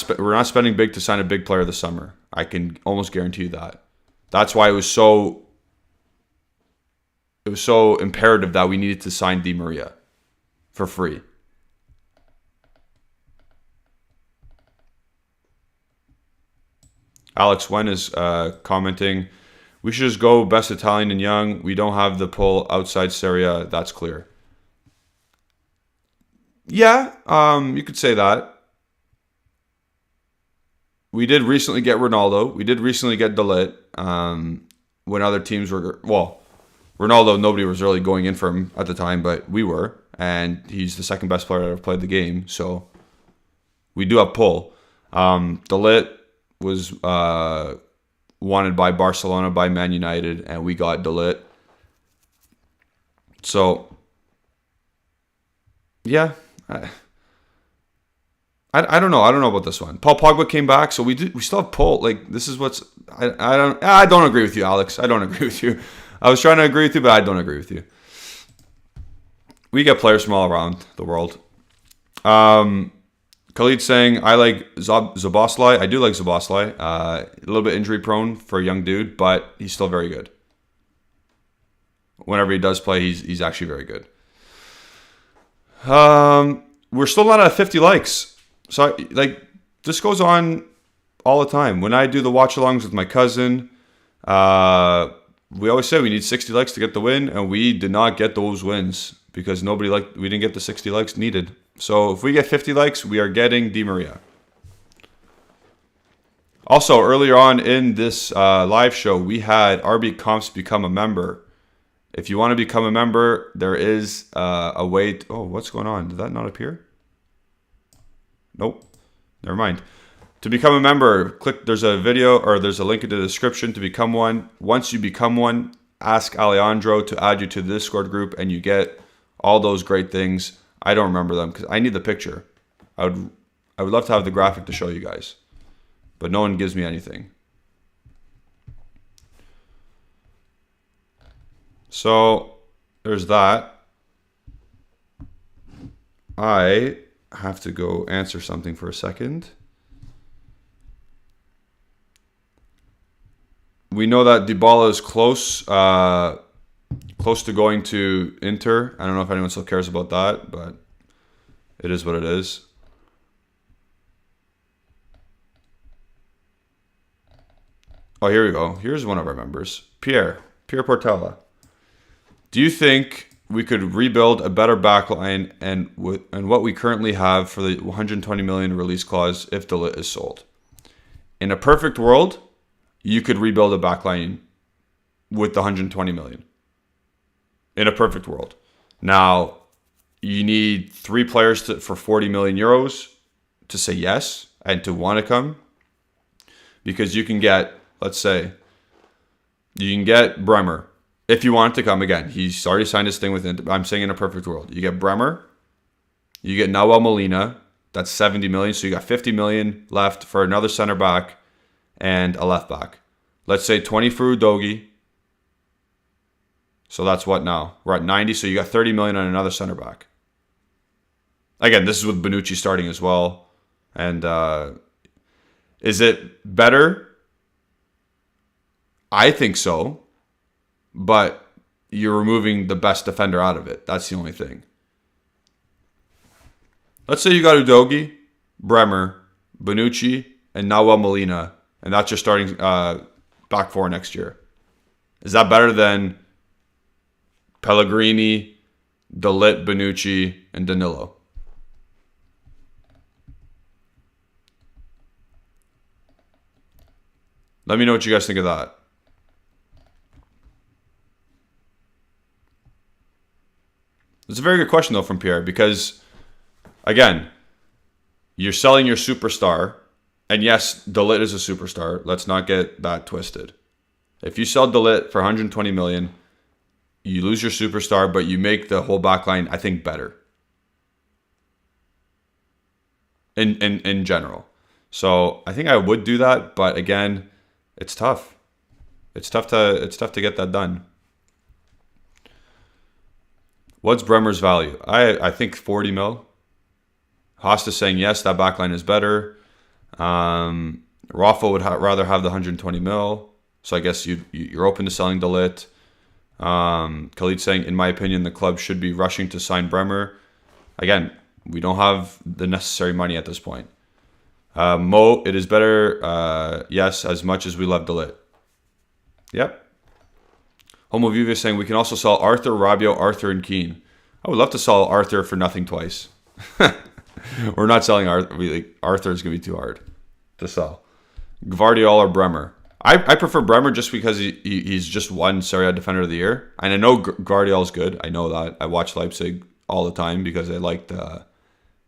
spending big to sign a big player this summer. I can almost guarantee you that. That's why it was so imperative that we needed to sign Di Maria for free. Alex Wen is commenting, we should just go best Italian and young. We don't have the pull outside Serie A. That's clear. Yeah, you could say that. We did recently get Ronaldo. We did recently get Ligt. When other teams were... Well, Ronaldo, nobody was really going in for him at the time, but we were. And he's the second best player that ever played the game. So we do have pull. Ligt was wanted by Barcelona, by Man United, and we got Ligt. So, yeah. I don't know. I don't know about this one. Paul Pogba came back, so we still have pull. Like, this is what's... I don't agree with you, Alex. I don't agree with you. I was trying to agree with you, but I don't agree with you. We get players from all around the world. Khalid saying, I like Szoboszlai. I do like Szoboszlai. A little bit injury prone for a young dude, but he's still very good. Whenever he does play, he's actually very good. We're still not at 50 likes. So, like, this goes on all the time. When I do the watch-alongs with my cousin, we always say we need 60 likes to get the win, and we did not get those wins because we didn't get the 60 likes needed. So if we get 50 likes, we are getting Di Maria. Also, earlier on in this live show, we had RB Comps become a member. If you want to become a member, there is a way to... Oh, what's going on? Did that not appear? Nope. Never mind. To become a member, there's a video or there's a link in the description to become one. Once you become one, ask Alejandro to add you to the Discord group and you get all those great things. I don't remember them because I need the picture. I would love to have the graphic to show you guys, but no one gives me anything. So there's that. I have to go answer something for a second. We know that Dybala is close to going to Inter. I don't know if anyone still cares about that, but it is what it is. Oh, here we go. Here's one of our members. Pierre Portella. Do you think we could rebuild a better backline and what we currently have for the 120 million release clause if the Ligt is sold? In a perfect world, you could rebuild a backline with the 120 million. In a perfect world. Now, you need 3 players for 40 million euros to say yes and to want to come. Because you can get, let's say, you can get Bremer. If you want to come again, he's already signed his thing with Inter. I'm saying in a perfect world. You get Bremer. You get Nahuel Molina. That's 70 million. So you got 50 million left for another center back and a left back. Let's say 20 for Udogi. So that's what now? We're at 90. So you got 30 million on another center back. Again, this is with Bonucci starting as well. And is it better? I think so. But you're removing the best defender out of it. That's the only thing. Let's say you got Udogi, Bremer, Bonucci, and Nahuel Molina. And that's your starting back four next year. Is that better than Pellegrini, Ligt, Bonucci, and Danilo? Let me know what you guys think of that. It's a very good question, though, from Pierre, because, again, you're selling your superstar. And yes, Ligt is a superstar. Let's not get that twisted. If you sell Ligt for 120 million, you lose your superstar, but you make the whole backline, I think, better. In general. So I think I would do that, but again, it's tough. It's tough to get that done. What's Bremer's value? I think 40 mil. Hosta's saying yes, that backline is better. Rafa would rather have the 120 mil. So I guess you're open to selling Ligt. Khalid saying, in my opinion, the club should be rushing to sign Bremer. Again, we don't have the necessary money at this point. Mo, it is better, yes, as much as we love Ligt. Yep. Homo Viva saying we can also sell Arthur, Rabiot, Arthur, and Kean. I would love to sell Arthur for nothing twice. We're not selling Arthur. Arthur is going to be too hard to sell. Gvardiol or Bremer. I prefer Bremer just because he's just won Serie A Defender of the Year. And I know Gvardiol is good. I know that. I watch Leipzig all the time because I liked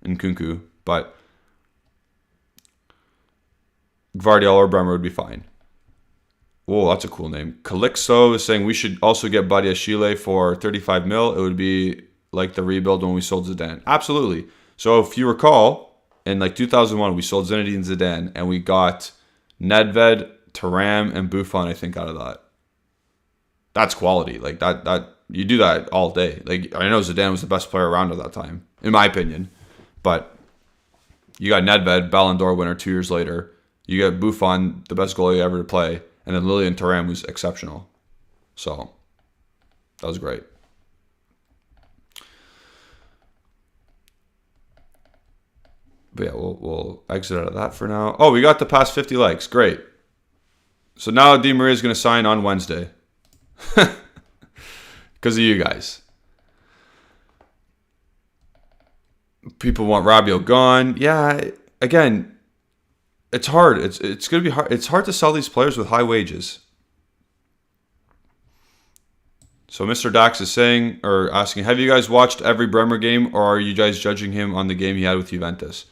Nkunku. But Gvardiol or Bremer would be fine. Whoa, that's a cool name. Calixto is saying we should also get Badiashile for 35 mil. It would be like the rebuild when we sold Zidane. Absolutely. So if you recall, in like 2001, we sold Zinedine Zidane and we got Nedved, Thuram, and Buffon, I think, out of that. That's quality. Like that you do that all day. Like I know Zidane was the best player around at that time, in my opinion. But you got Nedved, Ballon d'Or winner 2 years later. You got Buffon, the best goalie ever to play. And then Lilian Thuram was exceptional. So, that was great. But yeah, we'll exit out of that for now. Oh, we got the past 50 likes. Great. So now Di Maria is going to sign on Wednesday. Because of you guys. People want Rabiot gone. Yeah, again, it's hard. It's going to be hard. It's hard to sell these players with high wages. So Mr. Dax is saying, or asking, have you guys watched every Bremer game, or are you guys judging him on the game he had with Juventus?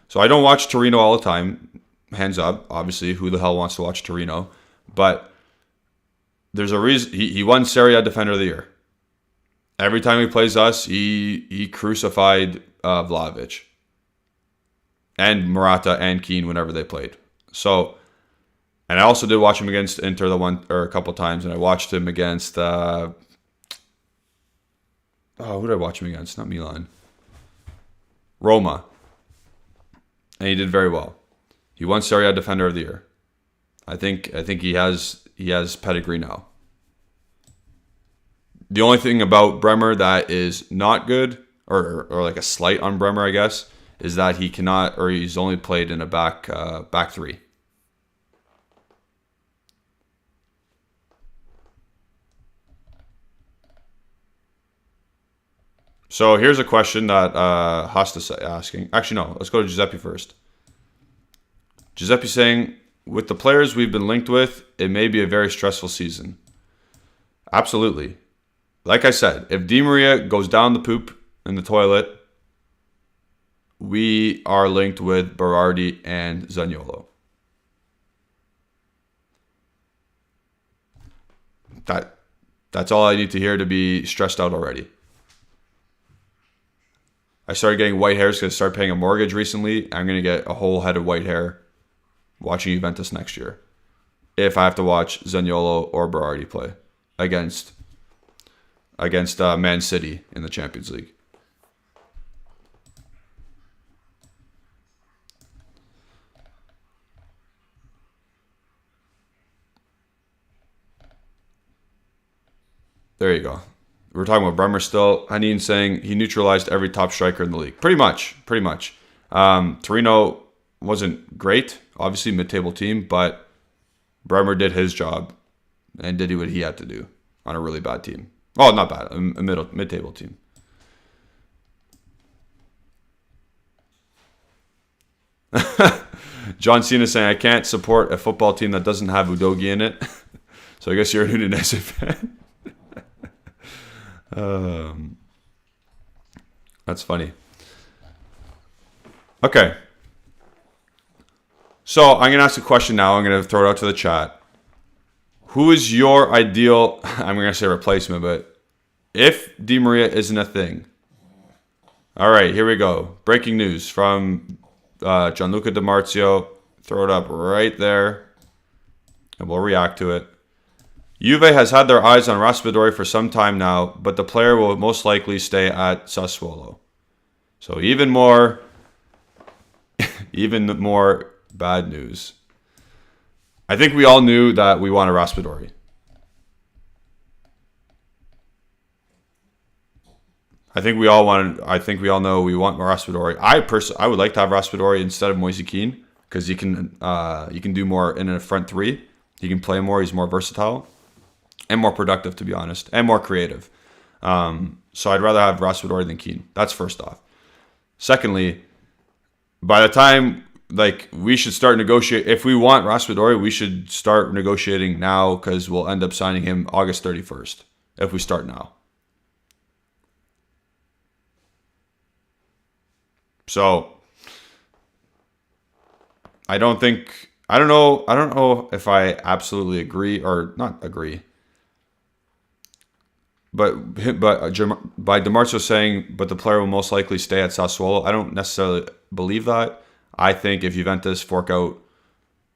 So I don't watch Torino all the time. hands up. Obviously, who the hell wants to watch Torino? But there's a reason he won Serie A Defender of the Year. Every time he plays us, he crucified Vlahovic and Morata and Kean whenever they played. So, and I also did watch him against Inter a couple times, and I watched him against who did I watch him against? Not Milan. Roma. And he did very well. He won Serie A Defender of the Year. I think he has pedigree now. The only thing about Bremer that is not good, or like a slight on Bremer, I guess, is that he cannot, or he's only played in a back three. So here's a question that Hasta's asking. Actually, no. Let's go to Giuseppe first. Giuseppe saying, with the players we've been linked with, it may be a very stressful season. Absolutely. Like I said, if Di Maria goes down the poop in the toilet, we are linked with Berardi and Zaniolo. That's all I need to hear to be stressed out already. I started getting white hairs because I started paying a mortgage recently. I'm going to get a whole head of white hair watching Juventus next year if I have to watch Zaniolo or Berardi play against Man City in the Champions League. There you go. We're talking about Bremer still. Hanin saying he neutralized every top striker in the league. Pretty much. Torino wasn't great, obviously mid-table team, but Bremer did his job and did what he had to do on a really bad team. Oh, not bad, a mid-table team. John Cena saying I can't support a football team that doesn't have Udogi in it. So I guess you're a Udinese fan. That's funny. Okay. So I'm going to ask a question now. I'm going to throw it out to the chat. Who is your ideal, I'm going to say replacement, but if Di Maria isn't a thing. All right, here we go. Breaking news from Gianluca Di Marzio. Throw it up right there. And we'll react to it. Juve has had their eyes on Raspadori for some time now, but the player will most likely stay at Sassuolo. So even more bad news. I think we all knew that we wanted Raspadori. I think we all know we want Raspadori. I would like to have Raspadori instead of Moise Kean because he can do more in a front three. He can play more. He's more versatile. And more productive, to be honest, and more creative. So I'd rather have Raspadori than Kean. That's first off. Secondly, by the time we should start negotiate, if we want Raspadori, we should start negotiating now because we'll end up signing him August 31st if we start now. So I don't know if I absolutely agree or not agree. But by Di Marzio saying, but the player will most likely stay at Sassuolo, I don't necessarily believe that. I think if Juventus fork out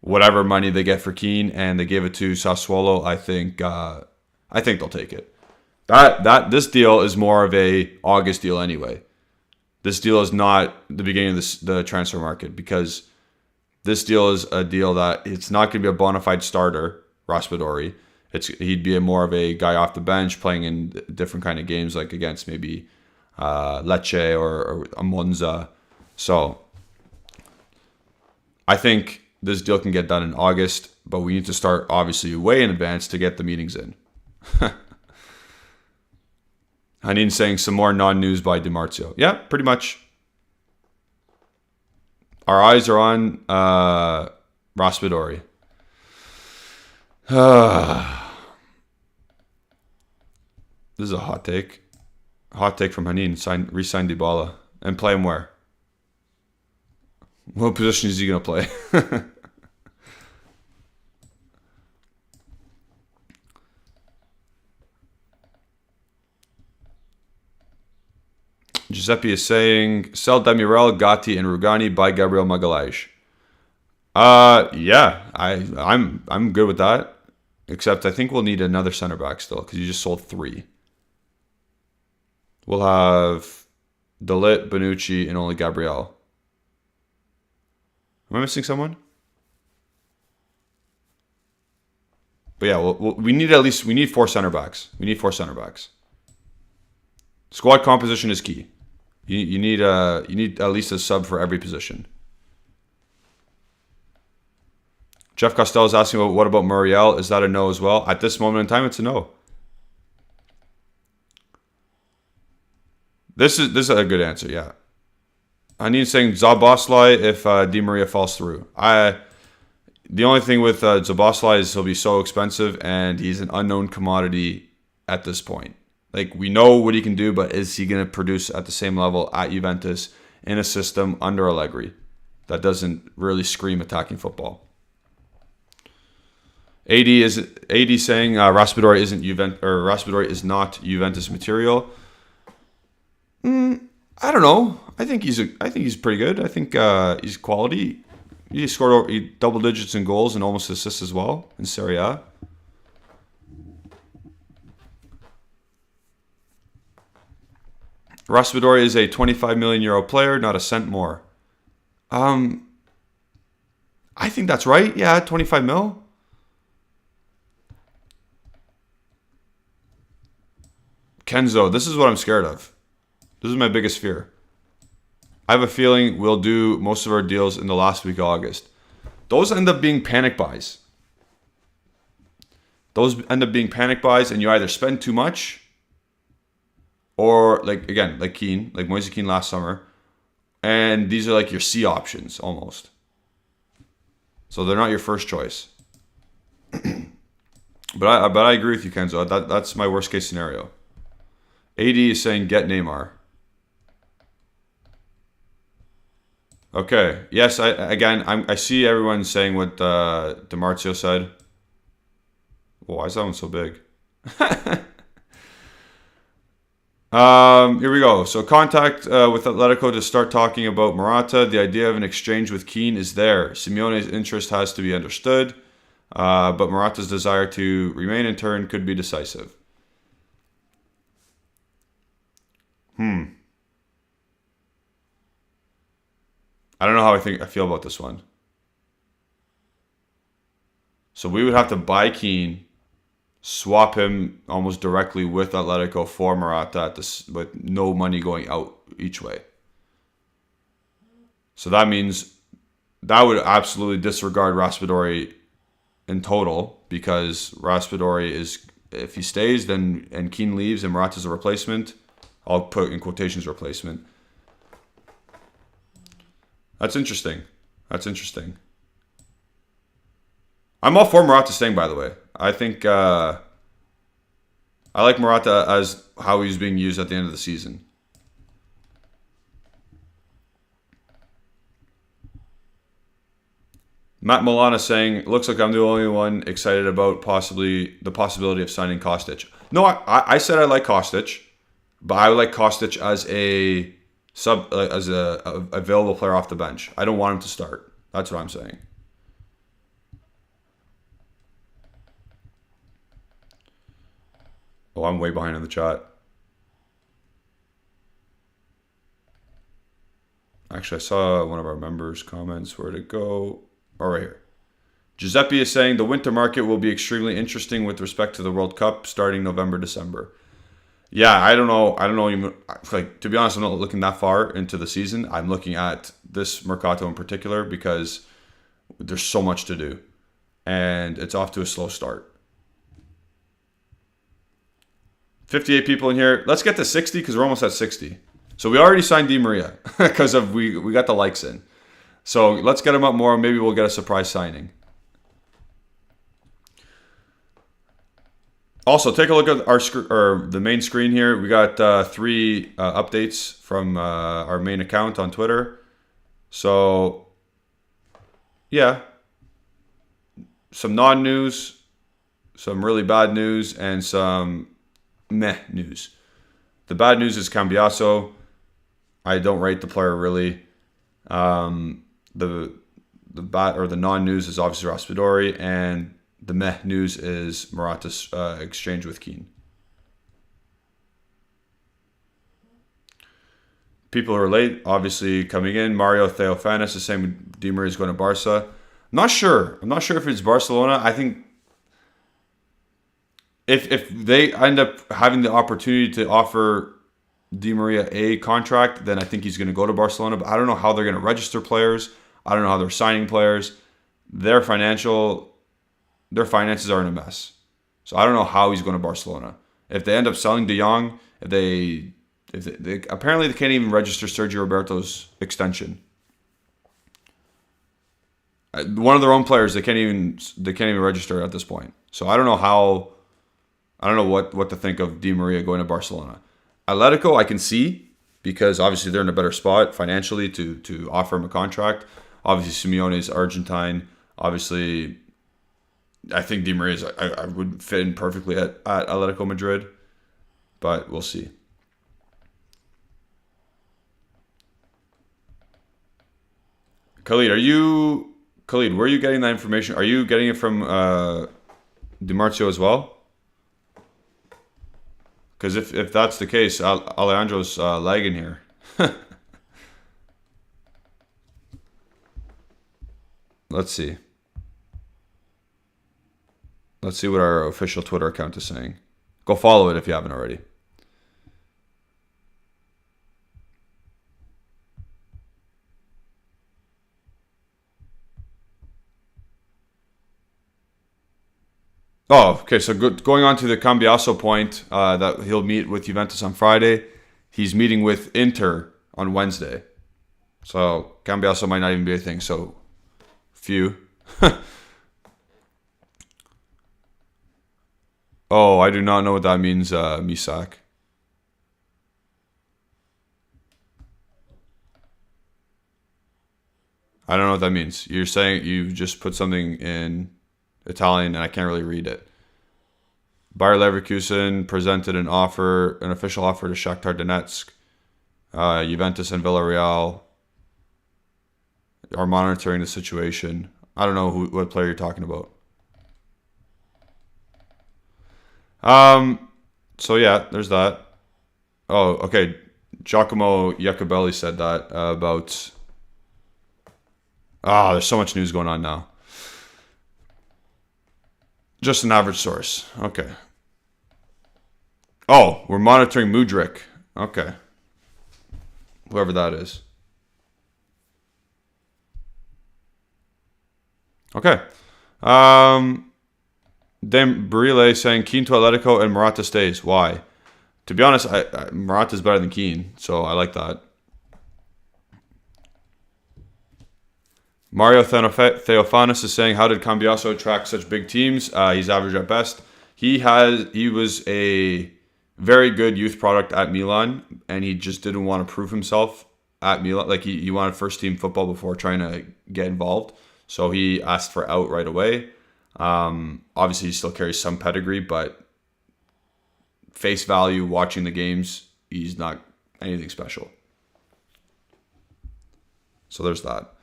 whatever money they get for Kean and they give it to Sassuolo, I think they'll take it. This deal is more of a August deal anyway. This deal is not the beginning of the transfer market because this deal is a deal that it's not going to be a bona fide starter, Raspadori. He'd be more of a guy off the bench playing in different kind of games, like against maybe Lecce or Monza. So I think this deal can get done in August, but we need to start obviously way in advance to get the meetings in. Hanin saying some more non-news by Di Marzio. Yeah, pretty much. Our eyes are on Raspadori. This is a hot take. Hot take from Hanin. Resign Dybala. And play him where? What position is he going to play? Giuseppe is saying, sell Demirel, Gatti, and Rugani, buy Gabriel Magalhaes. Yeah, I'm good with that. Except I think we'll need another center back still because you just sold 3. We'll have Ligt, Bonucci, and only Gabriel. Am I missing someone? But yeah, we need 4 center backs. We need 4 center backs. Squad composition is key. You need at least a sub for every position. Jeff Costello is asking what about Muriel? Is that a no as well? At this moment in time, it's a no. This is a good answer, yeah. Hanin's saying Szoboszlai if Di Maria falls through. The only thing with Szoboszlai is he'll be so expensive and he's an unknown commodity at this point. Like, we know what he can do, but is he going to produce at the same level at Juventus in a system under Allegri that doesn't really scream attacking football? AD saying Raspadori is not Juventus material. I don't know. I think he's pretty good. I think he's quality. He scored double digits in goals and almost assists as well in Serie A. Raspadori is a 25 million euro player, not a cent more. I think that's right. Yeah, 25 mil. Kenzo, this is what I'm scared of. This is my biggest fear. I have a feeling we'll do most of our deals in the last week of August. Those end up being panic buys. And you either spend too much or, like Kean, like Moise Kean last summer. And these are like your C options almost. So they're not your first choice. But I agree with you, Kenzo. That's my worst case scenario. AD is saying get Neymar. Okay. Yes, I see everyone saying what DiMarzio said. Whoa, why is that one so big? Here we go. So contact with Atletico to start talking about Morata. The idea of an exchange with Kean is there. Simeone's interest has to be understood, but Morata's desire to remain in turn could be decisive. I don't know how I feel about this one. So we would have to buy Kean, swap him almost directly with Atletico for Morata with no money going out each way. So that means that would absolutely disregard Raspadori in total, because Raspadori is, if he stays then and Kean leaves and Morata's a replacement, I'll put in quotations replacement. That's interesting. I'm all for Morata staying, by the way. I think I like Morata as how he's being used at the end of the season. Matt Milana saying, looks like I'm the only one excited about the possibility of signing Kostic. No, I said I like Kostic, but I would like Kostic as a available player off the bench. I don't want him to start. That's what I'm saying. Oh, I'm way behind in the chat. Actually, I saw one of our members' comments. Where'd it go? Oh, right here. Giuseppe is saying the winter market will be extremely interesting with respect to the World Cup starting November, December. Yeah, I don't know. Even, like, to be honest, I'm not looking that far into the season. I'm looking at this Mercato in particular because there's so much to do, and it's off to a slow start. 58 people in here. Let's get to 60 because we're almost at 60. So we already signed Di Maria because we got the likes in. So let's get him up more. Maybe we'll get a surprise signing. Also, take a look at the main screen here. We got 3 updates from our main account on Twitter. So, yeah. Some non-news, some really bad news, and some meh news. The bad news is Cambiaso. I don't rate the player really. The the non-news is obviously Raspadori, and the meh news is Morata's exchange with Kean. People who are late, obviously coming in. Mario Theophanis is saying Di Maria is going to Barca. Not sure. I'm not sure if it's Barcelona. I think if they end up having the opportunity to offer Di Maria a contract, then I think he's going to go to Barcelona. But I don't know how they're going to register players. I don't know how they're signing players. Their finances are in a mess. So I don't know how he's going to Barcelona. If they end up selling De Jong, if they apparently they can't even register Sergio Roberto's extension. One of their own players they can't even register at this point. So I don't know what to think of Di Maria going to Barcelona. Atletico I can see because obviously they're in a better spot financially to offer him a contract. Obviously Simeone is Argentine. Obviously I think Di Maria I would fit in perfectly at Atletico Madrid, but we'll see. Khalid, where are you getting that information? Are you getting it from Di Marzio as well? Because if that's the case, Alejandro's lagging here. Let's see. Let's see what our official Twitter account is saying. Go follow it if you haven't already. Oh, okay. So going on to the Cambiaso point, that he'll meet with Juventus on Friday. He's meeting with Inter on Wednesday. So Cambiaso might not even be a thing. So few. Oh, I do not know what that means, Misak. I don't know what that means. You're saying you just put something in Italian and I can't really read it. Bayer Leverkusen presented an official offer to Shakhtar Donetsk. Juventus and Villarreal are monitoring the situation. I don't know what player you're talking about. So yeah, there's that. Oh, okay. Giacomo Iacobelli said that about. There's so much news going on now. Just an average source. Okay. Oh, we're monitoring Mudryk. Okay. Whoever that is. Okay. Dembrile saying Kean to Atletico and Morata stays. Why? To be honest, Morata's better than Kean, so I like that. Mario Theophanis is saying, how did Cambiaso attract such big teams? He's average at best. He was a very good youth product at Milan, and he just didn't want to prove himself at Milan. Like he wanted first team football before trying to get involved. So he asked for out right away. Obviously, he still carries some pedigree, but face value, watching the games, he's not anything special. So there's that.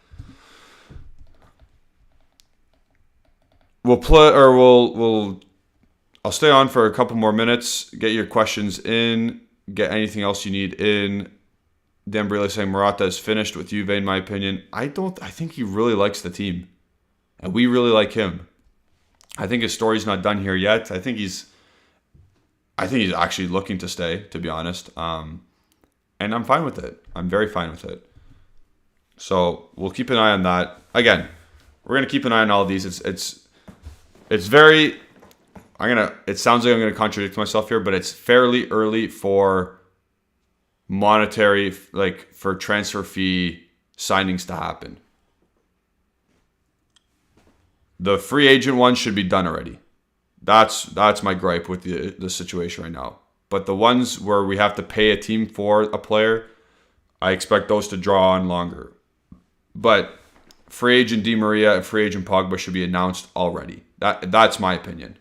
I'll stay on for a couple more minutes. Get your questions in. Get anything else you need in. Dembele saying Morata is finished with Juve, in my opinion. I think he really likes the team, and we really like him. I think his story's not done here yet. I think he's actually looking to stay, to be honest. And I'm fine with it. I'm very fine with it. So we'll keep an eye on that. Again, we're gonna keep an eye on all of these. It's very. It sounds like I'm gonna contradict myself here, but it's fairly early for monetary, like for transfer fee signings to happen. The free agent one should be done already. That's my gripe with the situation right now. But the ones where we have to pay a team for a player, I expect those to draw on longer. But free agent Di Maria and free agent Pogba should be announced already. That's my opinion.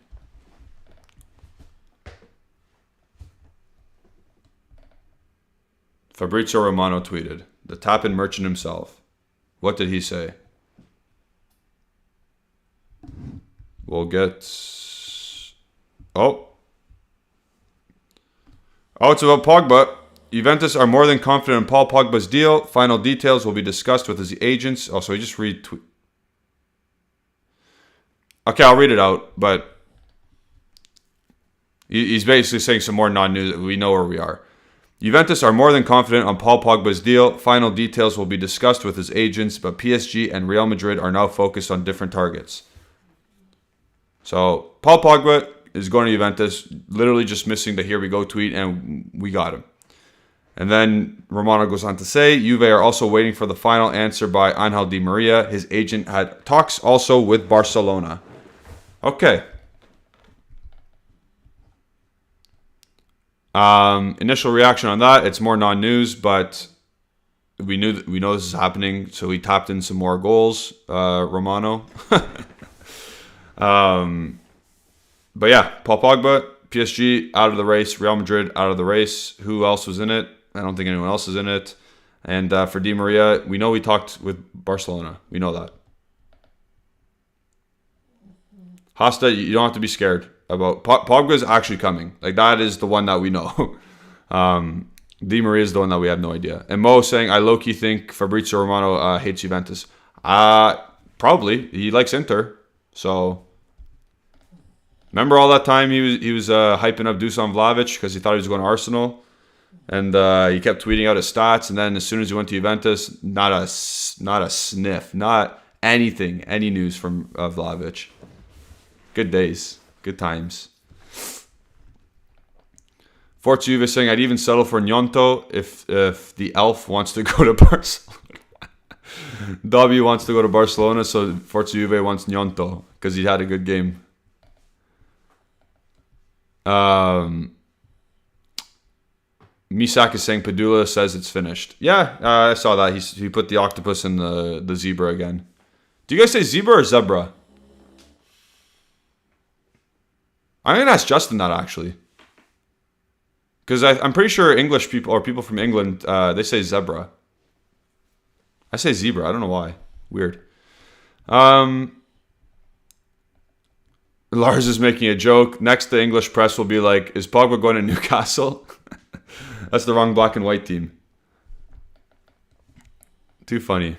Fabrizio Romano tweeted. The tap-in merchant himself. What did he say? We'll get... Oh, it's about Pogba. Juventus are more than confident in Paul Pogba's deal. Final details will be discussed with his agents. Oh, so he just retweet. Okay, I'll read it out, but he's basically saying some more non-news. We know where we are. Juventus are more than confident on Paul Pogba's deal. Final details will be discussed with his agents, but PSG and Real Madrid are now focused on different targets. So, Paul Pogba is going to Juventus, literally just missing the "here we go" tweet, and we got him. And then Romano goes on to say, Juve are also waiting for the final answer by Angel Di Maria. His agent had talks also with Barcelona. Okay. Initial reaction on that, it's more non-news, but we know this is happening, so he tapped in some more goals, Romano. But yeah, Paul Pogba, PSG out of the race, Real Madrid out of the race. Who else was in it? I don't think anyone else is in it. And for Di Maria, we know we talked with Barcelona. We know that. Hasta, you don't have to be scared about... Pogba is actually coming. Like, that is the one that we know. Di Maria is the one that we have no idea. And Mo saying, I low-key think Fabrizio Romano hates Juventus. Probably. He likes Inter. So... Remember all that time he was hyping up Dusan Vlahovic because he thought he was going to Arsenal? And he kept tweeting out his stats. And then as soon as he went to Juventus, not a sniff. Not anything. Any news from Vlahovic. Good days. Good times. Forza Juve saying, I'd even settle for Gnonto if the elf wants to go to Barcelona. W wants to go to Barcelona, so Forza Juve wants Gnonto because he had a good game. Misak is saying Padula says it's finished. Yeah, I saw that. He put the octopus in the zebra again. Do you guys say zebra or zebra? I'm going to ask Justin that, actually. Because I'm pretty sure English people, or people from England, they say zebra. I say zebra. I don't know why. Weird. Lars is making a joke. Next, the English press will be like, is Pogba going to Newcastle? That's the wrong black and white team. Too funny.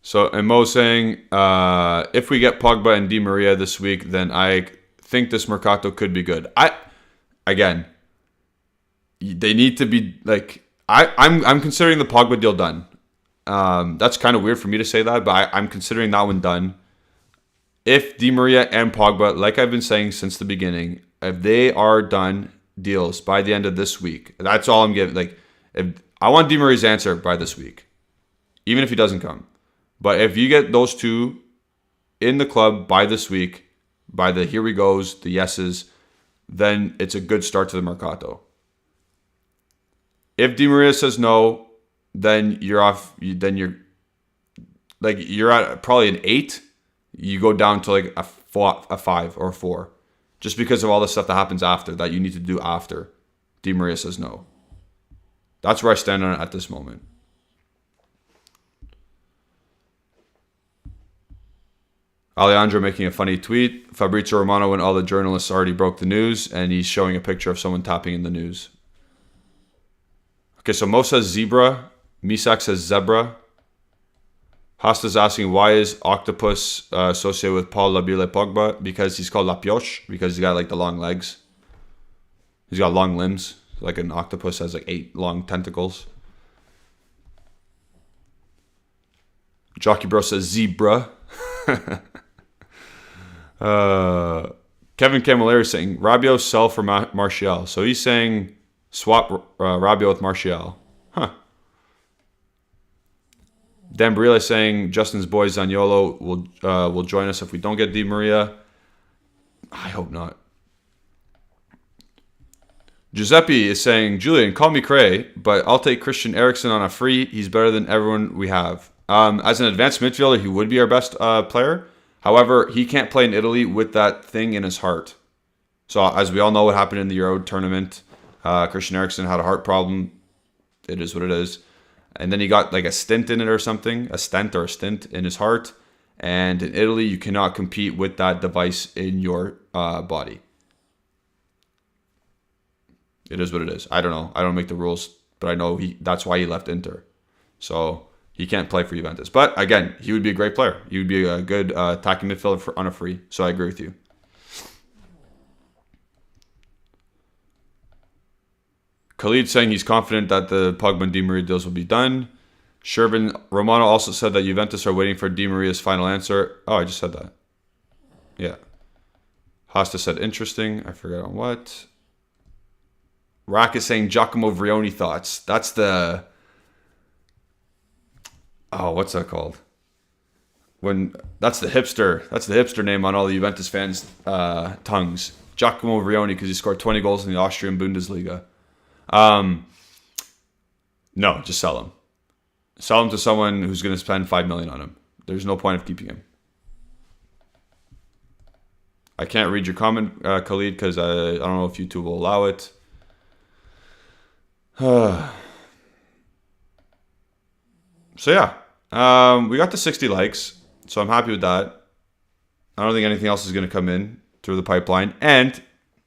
So, and Mo saying, if we get Pogba and Di Maria this week, then I think this Mercato could be good. Again, they need to be, like, I'm considering the Pogba deal done. That's kind of weird for me to say that, but I'm considering that one done. If Di Maria and Pogba, like I've been saying since the beginning, if they are done deals by the end of this week, that's all I'm giving. Like, if I want Di Maria's answer by this week, even if he doesn't come. But if you get those two in the club by this week, by the here we goes, the yeses, then it's a good start to the Mercato. If Di Maria says no, then you're off. Then you're at probably an 8. You go down to like a 5 or a 4, just because of all the stuff that happens after that you need to do after Di Maria says no. That's where I stand on it at this moment. Alejandro making a funny tweet. Fabrizio Romano and all the journalists already broke the news, and he's showing a picture of someone tapping in the news. Okay, so Mo says zebra. Misak says zebra. Hasta's asking, why is octopus associated with Paul Labile Pogba? Because he's called La Pioche, because he's got like the long legs. He's got long limbs. Like an octopus has like 8 long tentacles. Jockey Bro says zebra. Kevin Camilleri saying, Rabiot sell for Martial. So he's saying swap Rabiot with Martial. Huh. Dan Barilla saying Justin's boy Zaniolo will join us if we don't get Di Maria. I hope not. Giuseppe is saying, Julian, call me cray, but I'll take Christian Eriksen on a free. He's better than everyone we have. As an advanced midfielder, he would be our best player. However, he can't play in Italy with that thing in his heart. So as we all know what happened in the Euro tournament, Christian Eriksen had a heart problem. It is what it is. And then he got like a stent in it or something, a stent in his heart. And in Italy, you cannot compete with that device in your body. It is what it is. I don't know. I don't make the rules, but I know that's why he left Inter. So he can't play for Juventus. But again, he would be a great player. He would be a good attacking midfielder on a free. So I agree with you. Khalid saying he's confident that the Pogba and Di Maria deals will be done. Shervin Romano also said that Juventus are waiting for Di Maria's final answer. Oh, I just said that. Yeah. Hasta said interesting. I forgot on what. Rack is saying Giacomo Vrioni thoughts. That's the... Oh, what's that called? That's the hipster name on all the Juventus fans' tongues. Giacomo Vrioni, because he scored 20 goals in the Austrian Bundesliga. No, just sell him. Sell him to someone who's going to spend $5 million on him. There's no point of keeping him. I can't read your comment, Khalid, because I don't know if YouTube will allow it. So yeah, we got to 60 likes, so I'm happy with that. I don't think anything else is going to come in through the pipeline. And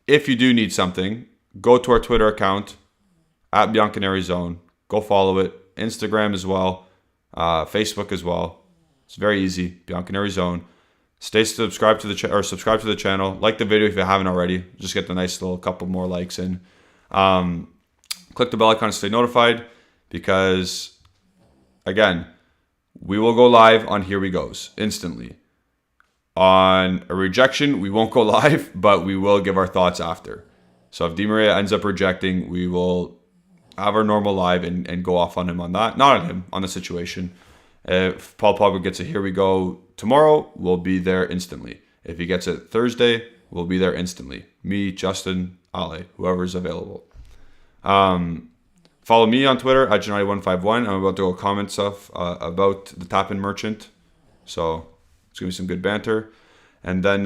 if you do need something, go to our Twitter account at Bianconeri Zone. Go follow it. Instagram as well, Facebook as well. It's very easy. Bianconeri Zone. Stay subscribed to the subscribe to the channel. Like the video if you haven't already. Just get the nice little couple more likes in. Click the bell icon to stay notified because, again, we will go live on Here We Goes instantly. On a rejection, we won't go live, but we will give our thoughts after. So if Di Maria ends up rejecting, we will have our normal live and go off on him on that. Not on him, on the situation. If Paul Pogba gets a Here We Go tomorrow, we'll be there instantly. If he gets it Thursday, we'll be there instantly. Me, Justin, Ale, whoever's available. Follow me on Twitter at Gennady151. I'm about to go comment stuff about the Tap-In Merchant. So it's going to be some good banter. And then,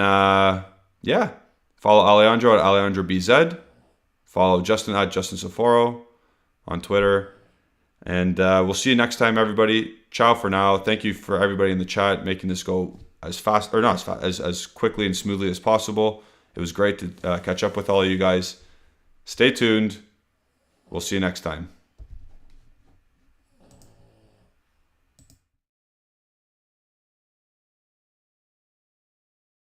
yeah, follow Alejandro at AlejandroBZ. Follow Justin at Justin Soforo on Twitter. And we'll see you next time, everybody. Ciao for now. Thank you for everybody in the chat making this go as fast, or not as fast, as quickly and smoothly as possible. It was great to catch up with all of you guys. Stay tuned. We'll see you next time.